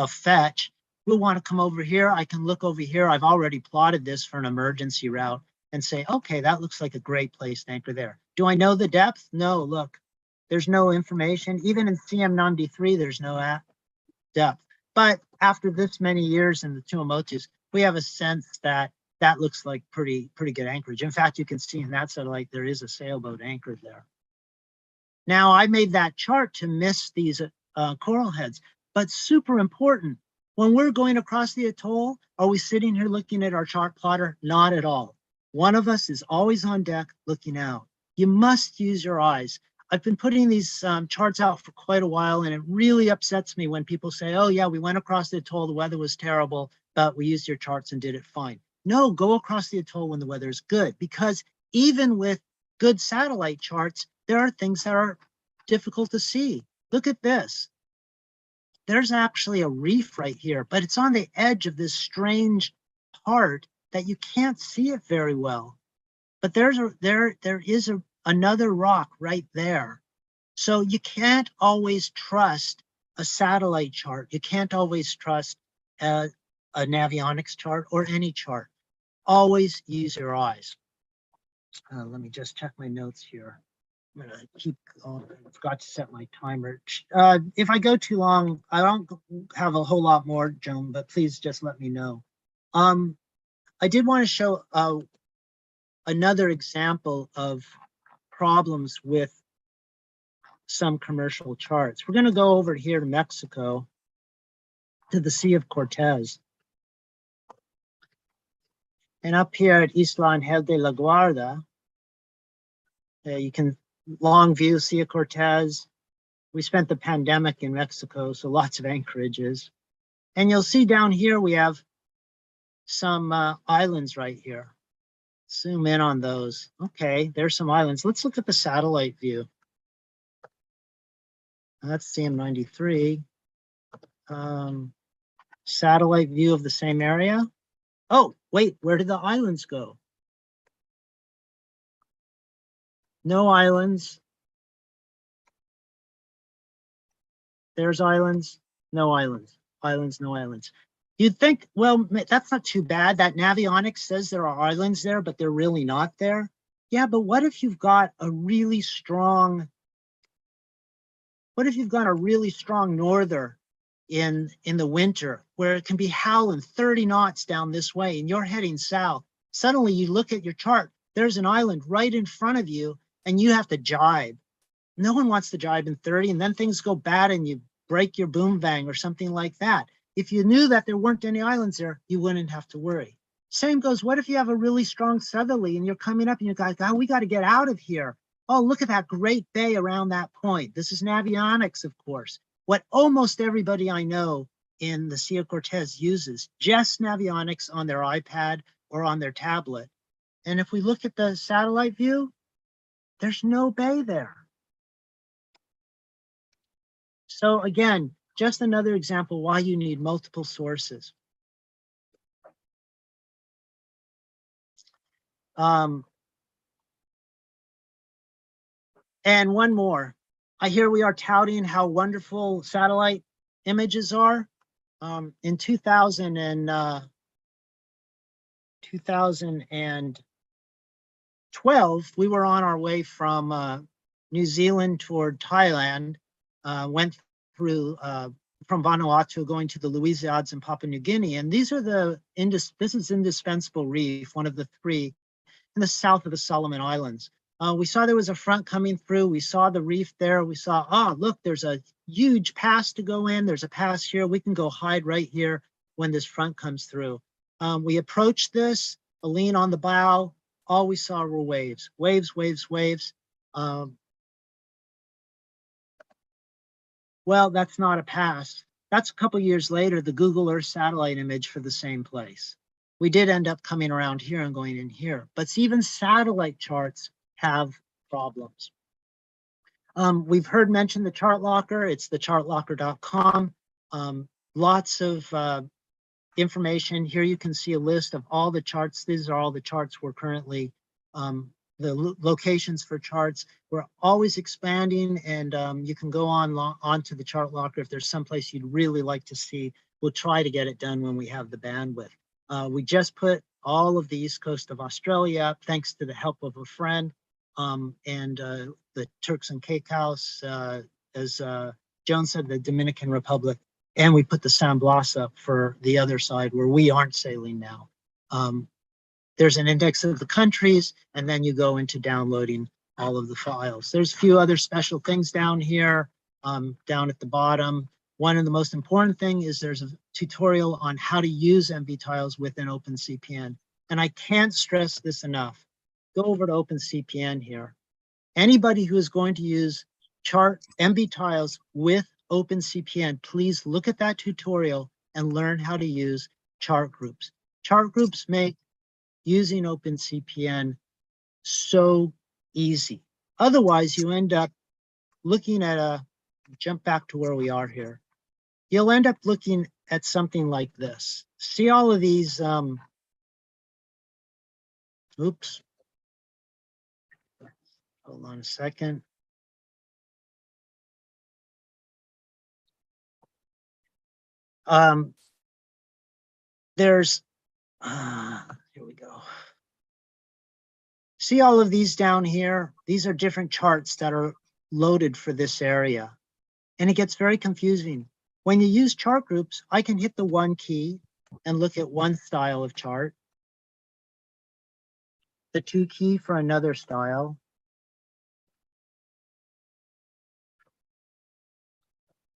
fetch. We'll wanna come over here. I can look over here. I've already plotted this for an emergency route and say, okay, that looks like a great place to anchor there. Do I know the depth? No, look, there's no information. Even in CM93, there's no depth. But after this many years in the Tuamotus, we have a sense that that looks like pretty good anchorage. In fact, you can see in that satellite, there is a sailboat anchored there. Now, I made that chart to miss these coral heads, but super important. When we're going across the atoll, are we sitting here looking at our chart plotter? Not at all. One of us is always on deck looking out. You must use your eyes. I've been putting these charts out for quite a while, and it really upsets me when people say, oh yeah, we went across the atoll, the weather was terrible, but we used your charts and did it fine. No, go across the atoll when the weather is good, because even with good satellite charts, there are things that are difficult to see. Look at this. There's actually a reef right here, but it's on the edge of this strange part that you can't see it very well. But there is another rock right there. So you can't always trust a satellite chart. You can't always trust a Navionics chart or any chart. Always use your eyes. Let me just check my notes here. I'm gonna keep going. I forgot to set my timer. If I go too long, I don't have a whole lot more, Joan, but please just let me know. I did want to show another example of problems with some commercial charts. We're going to go over here to Mexico, to the Sea of Cortez. And up here at Isla Angel de la Guarda, you can long view Sea of Cortez. We spent the pandemic in Mexico, so lots of anchorages. And you'll see down here we have some islands right here. Zoom in on those. Okay, there's some islands. Let's look at the satellite view. That's CM93. Satellite view of the same area. Oh, wait, where did the islands go? No islands. There's islands, no islands, islands, no islands. You'd think, well, that's not too bad. That Navionics says there are islands there, but they're really not there. Yeah, but what if you've got a really strong, norther in the winter where it can be howling 30 knots down this way and you're heading south? Suddenly you look at your chart, there's an island right in front of you and you have to jibe. No one wants to jibe in 30 and then things go bad and you break your boom bang or something like that. If you knew that there weren't any islands there, you wouldn't have to worry. Same goes, what if you have a really strong southerly and you're coming up and you're like, oh, we got to get out of here. Oh, look at that great bay around that point. This is Navionics, of course. What almost everybody I know in the Sea of Cortez uses, just Navionics on their iPad or on their tablet. And if we look at the satellite view, there's no bay there. So again, just another example why you need multiple sources. And one more. I hear we are touting how wonderful satellite images are. In 2012, we were on our way from New Zealand toward Thailand, went through from Vanuatu going to the Louisiades and Papua New Guinea. And these are this is Indispensable Reef, one of the three in the south of the Solomon Islands. We saw there was a front coming through. We saw the reef there. We saw, look, there's a huge pass to go in. There's a pass here. We can go hide right here when this front comes through. We approached this, a lean on the bow. All we saw were waves, waves, waves, waves. Well, that's not a pass. That's a couple years later, the Google Earth satellite image for the same place. We did end up coming around here and going in here, but even satellite charts have problems. We've heard mention the Chart Locker. It's the chartlocker.com. Lots of information. Here you can see a list of all the charts. These are all the charts we're currently, the locations for charts. We're always expanding, and you can go onto the Chart Locker if there's someplace you'd really like to see. We'll try to get it done when we have the bandwidth. We just put all of the east coast of Australia up, thanks to the help of a friend, and the Turks and Caicos, as Joan said, the Dominican Republic, and we put the San Blas up for the other side where we aren't sailing now. There's an index of the countries, and then you go into downloading all of the files. There's a few other special things down here, down at the bottom. One of the most important thing is there's a tutorial on how to use NV-Tiles within OpenCPN. And I can't stress this enough. Go over to OpenCPN here. Anybody who is going to use NV-Tiles with OpenCPN, please look at that tutorial and learn how to use chart groups. Chart groups make using OpenCPN so easy. Otherwise, you end up looking at jump back to where we are here. You'll end up looking at something like this. See all of these, oops. Hold on a second. there's, here we go. See all of these down here? These are different charts that are loaded for this area. And it gets very confusing. When you use chart groups, I can hit the 1 key and look at one style of chart, the 2 key for another style,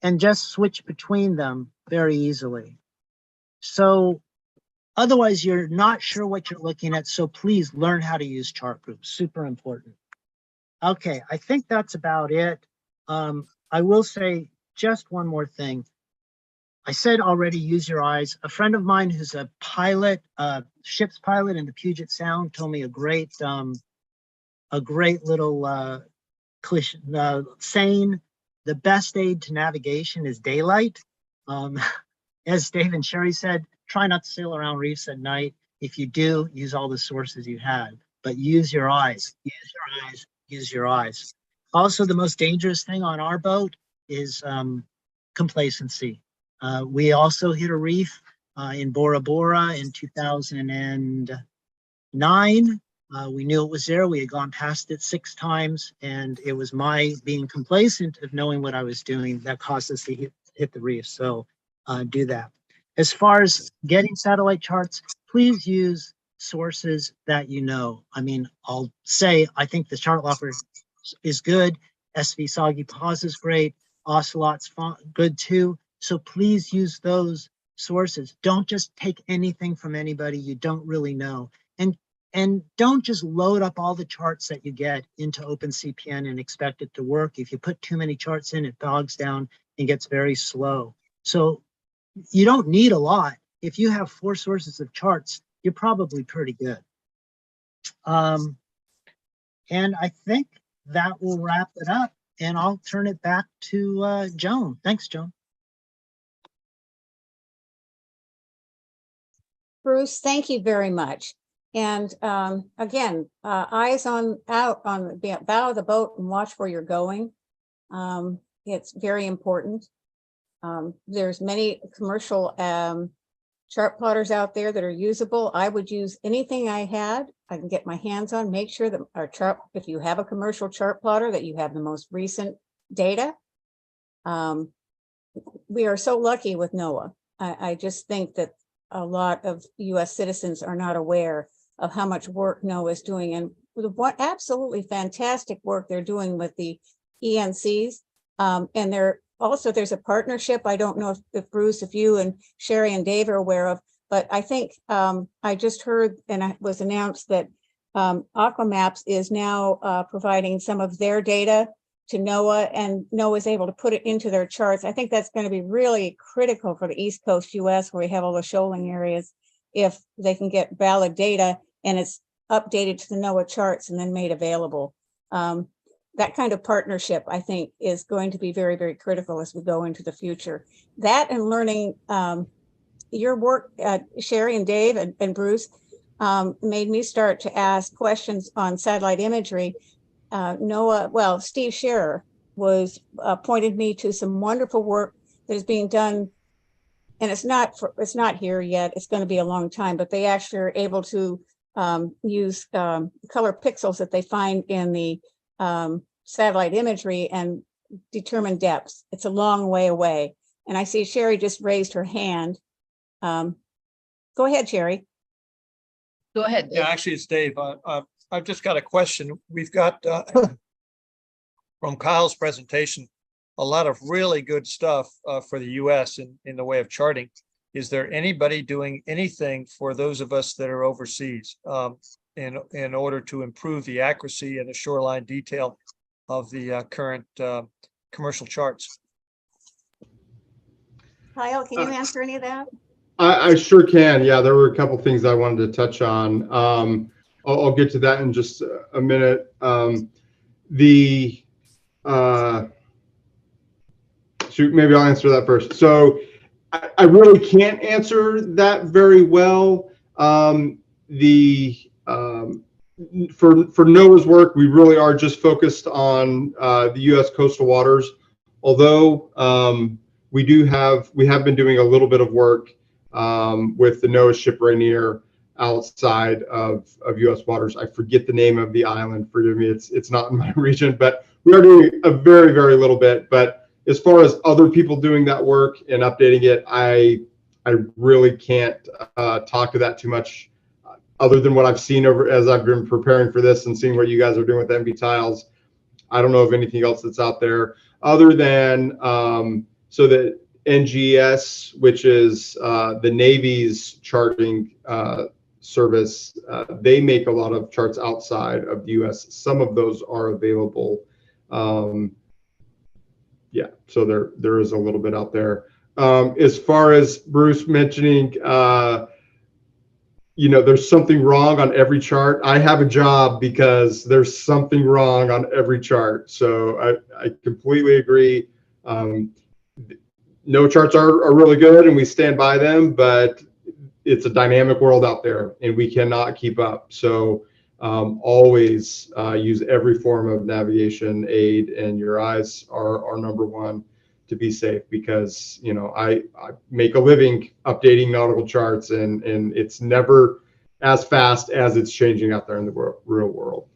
and just switch between them very easily. So otherwise, you're not sure what you're looking at. So please learn how to use chart groups. Super important. Okay, I think that's about it. I will say just one more thing. I said already, use your eyes. A friend of mine who's a pilot, ship's pilot in the Puget Sound, told me a great little saying. The best aid to navigation is daylight. As Dave and Sherry said, try not to sail around reefs at night. If you do, use all the sources you had, but use your eyes, use your eyes, use your eyes. Also, the most dangerous thing on our boat is complacency. We also hit a reef in Bora Bora in 2009. We knew it was there. We had gone past it 6 times, and it was my being complacent of knowing what I was doing that caused us to hit the reef. So do that. As far as getting satellite charts, please use sources that you know. I mean, I'll say I think the Chart Locker is good. SV Soggy Paws is great. Ocelot's good too. So please use those sources. Don't just take anything from anybody you don't really know. And don't just load up all the charts that you get into OpenCPN and expect it to work. If you put too many charts in, it bogs down and gets very slow. So you don't need a lot. If you have 4 sources of charts, you're probably pretty good. And I think that will wrap it up, and I'll turn it back to Joan. Thanks, Joan. Bruce, thank you very much. And again, eyes out on the bow of the boat and watch where you're going. It's very important. There's many commercial chart plotters out there that are usable. I would use anything I can get my hands on. Make sure that our chart, if you have a commercial chart plotter, that you have the most recent data. We are so lucky with NOAA. I just think that a lot of US citizens are not aware of how much work NOAA is doing, and what absolutely fantastic work they're doing with the ENCs. And there's a partnership. I don't know if Bruce, if you and Sherry and Dave are aware of, but I think I just heard and it was announced that Aquamaps is now providing some of their data to NOAA, and NOAA is able to put it into their charts. I think that's going to be really critical for the East Coast US, where we have all the shoaling areas, if they can get valid data and it's updated to the NOAA charts and then made available. That kind of partnership, I think, is going to be very, very critical as we go into the future. That and learning your work, Sherry and Dave and Bruce, made me start to ask questions on satellite imagery. NOAA, well, Steve Scherer pointed me to some wonderful work that is being done, and it's not here yet. It's going to be a long time, but they actually are able to use color pixels that they find in the satellite imagery and determine depths. It's a long way away. And I see Sherry just raised her hand. Go ahead, Sherry. Go ahead, Dave. Yeah, actually, it's Dave. I've just got a question. We've got from Kyle's presentation a lot of really good stuff for the US in the way of charting. Is there anybody doing anything for those of us that are overseas in order to improve the accuracy and the shoreline detail of the current commercial charts? Kyle, can you answer any of that? I sure can. Yeah, there were a couple things I wanted to touch on. I'll get to that in just a minute. Shoot, maybe I'll answer that first. So I really can't answer that very well. For NOAA's work, we really are just focused on the U.S. coastal waters. Although we have been doing a little bit of work with the NOAA ship Rainier outside of U.S. waters. I forget the name of the island. Forgive me, it's not in my region, but we are doing a very, very little bit. But as far as other people doing that work and updating it, I really can't talk to that too much, other than what I've seen over as I've been preparing for this and seeing what you guys are doing with MB Tiles. I don't know of anything else that's out there other than so that NGS, which is the Navy's charting service, they make a lot of charts outside of the U.S. Some of those are available. Yeah, so there is a little bit out there. As far as Bruce mentioning, there's something wrong on every chart. I have a job because there's something wrong on every chart. So I completely agree. No charts are really good and we stand by them, but it's a dynamic world out there and we cannot keep up. So always use every form of navigation aid, and your eyes are number one to be safe, because I make a living updating nautical charts, and it's never as fast as it's changing out there in the real world.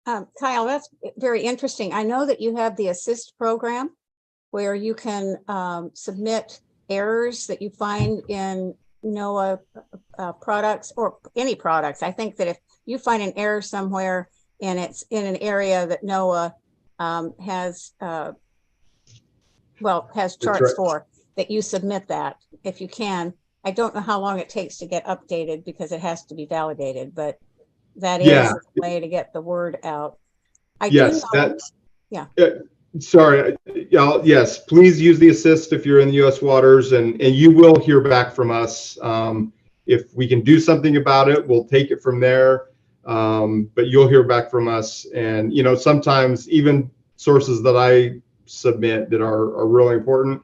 Kyle, that's very interesting. I know that you have the assist program where you can submit errors that you find in NOAA products or any products. I think that if you find an error somewhere and it's in an area that NOAA has charts right. for, that you submit that if you can. I don't know how long it takes to get updated because it has to be validated, but that is a way to get the word out. Sorry. Yes, please use the assist if you're in the U.S. waters, and you will hear back from us. If we can do something about it, we'll take it from there. But you'll hear back from us. And, sometimes even sources that I submit that are really important,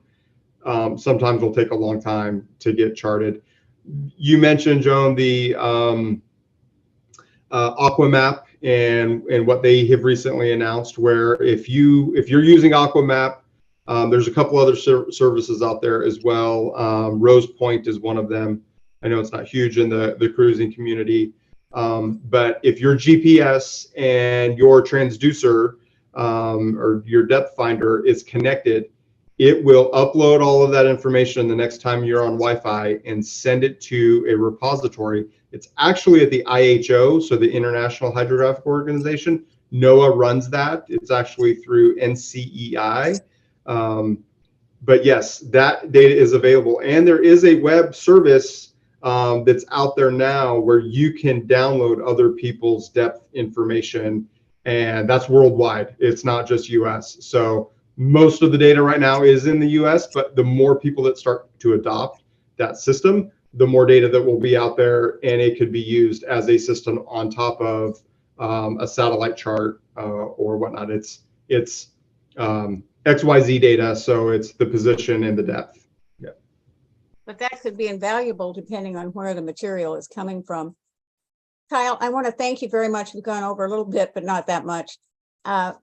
sometimes will take a long time to get charted. You mentioned, Joan, the Aquamap and what they have recently announced, where if you're using Aquamap, there's a couple other services out there as well. Rose Point is one of them. I know it's not huge in the cruising community, but if your GPS and your transducer or your depth finder is connected, it will upload all of that information the next time you're on Wi-Fi and send it to a repository. It's actually at the IHO, so the International Hydrographic Organization. NOAA runs that. It's actually through NCEI. But yes, that data is available. And there is a web service that's out there now where you can download other people's depth information, and that's worldwide. It's not just US. So most of the data right now is in the US, but the more people that start to adopt that system, the more data that will be out there, and it could be used as a system on top of a satellite chart or whatnot. It's XYZ data, so it's the position and the depth. Yeah. But that could be invaluable depending on where the material is coming from. Kyle, I want to thank you very much. We've gone over a little bit, but not that much.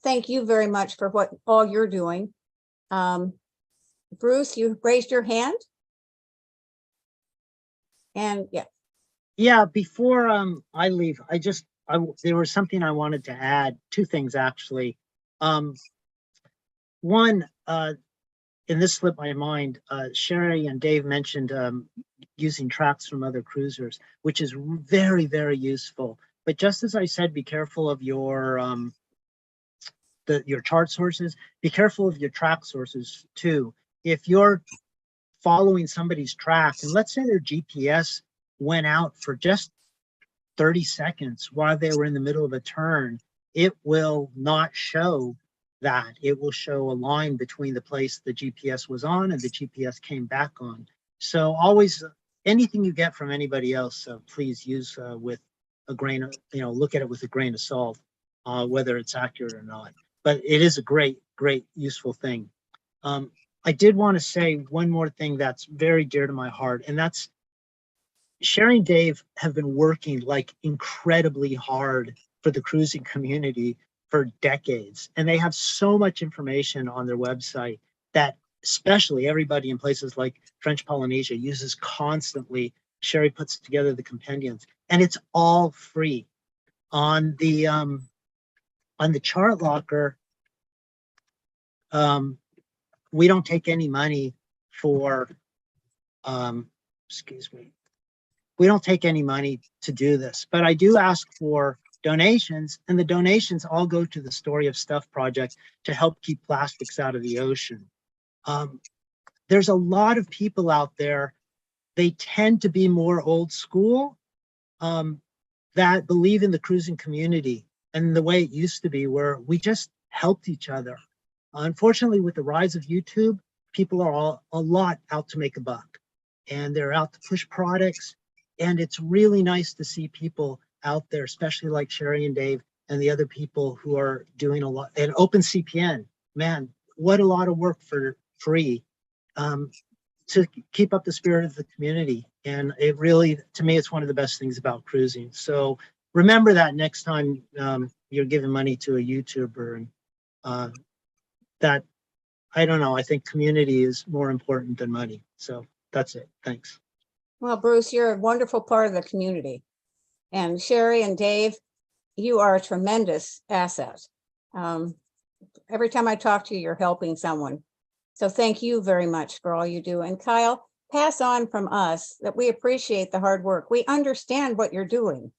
Thank you very much for all you're doing. Bruce, you raised your hand. And Yeah, before I leave, there was something I wanted to add. Two things, actually. One, and this slipped my mind, Sherry and Dave mentioned using tracks from other cruisers, which is very, very useful. But just as I said, be careful of your chart sources. Be careful of your track sources too. If you're following somebody's track, and let's say their GPS went out for just 30 seconds while they were in the middle of a turn, it will not show that. It will show a line between the place the GPS was on and the GPS came back on. So always, anything you get from anybody else, please use with a grain of, look at it with a grain of salt, whether it's accurate or not. But it is a great, great, useful thing. I did want to say one more thing that's very dear to my heart, and that's Sherry and Dave have been working like incredibly hard for the cruising community for decades, and they have so much information on their website that especially everybody in places like French Polynesia uses constantly. Sherry puts together the compendiums, and it's all free. On the chart locker, we don't take any money for, excuse me, we don't take any money to do this, but I do ask for donations, and the donations all go to the Story of Stuff project to help keep plastics out of the ocean. There's a lot of people out there, they tend to be more old school, that believe in the cruising community and the way it used to be, where we just helped each other. Unfortunately, with the rise of YouTube, people are a lot out to make a buck, and they're out to push products. And it's really nice to see people out there, especially like Sherry and Dave and the other people who are doing a lot. And OpenCPN, man, what a lot of work for free, to keep up the spirit of the community. And it really, to me, it's one of the best things about cruising. So remember that next time you're giving money to a YouTuber, and that, I don't know, I think community is more important than money. So that's it. Thanks. Well, Bruce, you're a wonderful part of the community. And Sherry and Dave, you are a tremendous asset. Every time I talk to you, you're helping someone. So thank you very much for all you do. And Kyle, pass on from us that we appreciate the hard work. We understand what you're doing,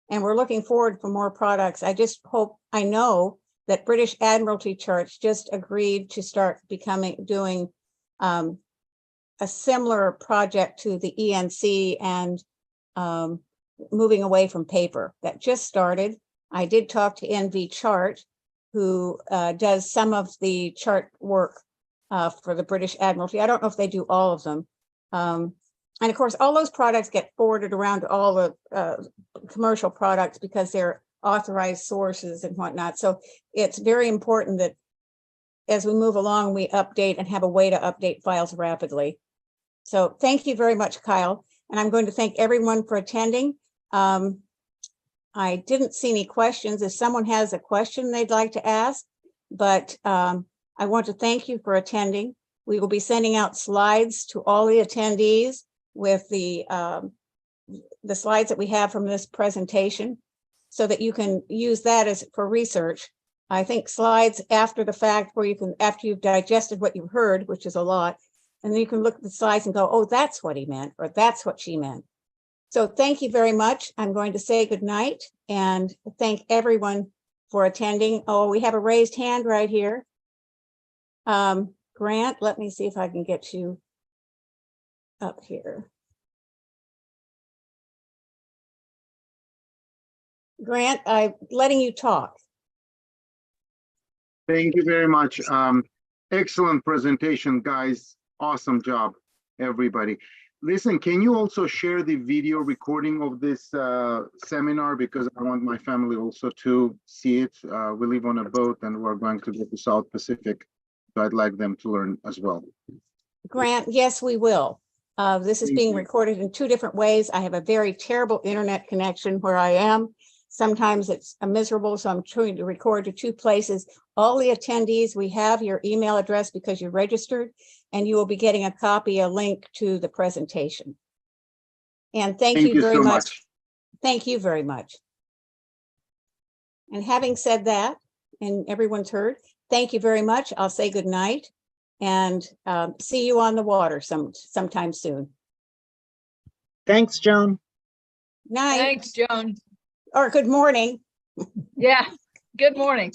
and we're looking forward for more products. I just hope, I know that British Admiralty Charts just agreed to start doing a similar project to the ENC, and moving away from paper. That just started. I did talk to NV Chart, who does some of the chart work for the British Admiralty. I don't know if they do all of them. And of course, all those products get forwarded around to all the commercial products because they're authorized sources and whatnot. So it's very important that as we move along, we update and have a way to update files rapidly. So thank you very much, Kyle. And I'm going to thank everyone for attending. I didn't see any questions. If someone has a question they'd like to ask, but I want to thank you for attending. We will be sending out slides to all the attendees with the slides that we have from this presentation, so that you can use that as for research. I think slides after the fact, where you can, after you've digested what you've heard, which is a lot, and then you can look at the slides and go, oh, that's what he meant, or that's what she meant. So thank you very much. I'm going to say good night and thank everyone for attending. Oh, we have a raised hand right here. Grant, let me see if I can get you up here. Grant, I'm letting you talk. Thank you very much. Excellent presentation, guys. Awesome job, everybody. Listen, can you also share the video recording of this seminar? Because I want my family also to see it. We live on a boat and we're going to go to South Pacific. So I'd like them to learn as well. Grant, yes, we will. This is being recorded in 2 different ways. I have a very terrible internet connection where I am. Sometimes it's miserable, so I'm trying to record to 2 places. All the attendees, we have your email address because you registered, and you will be getting a copy, a link to the presentation. And thank you very much. Thank you very much. And having said that, and everyone's heard, thank you very much. I'll say good night and see you on the water sometime soon. Thanks, Joan. Night. Thanks, Joan. Or good morning. Yeah, good morning.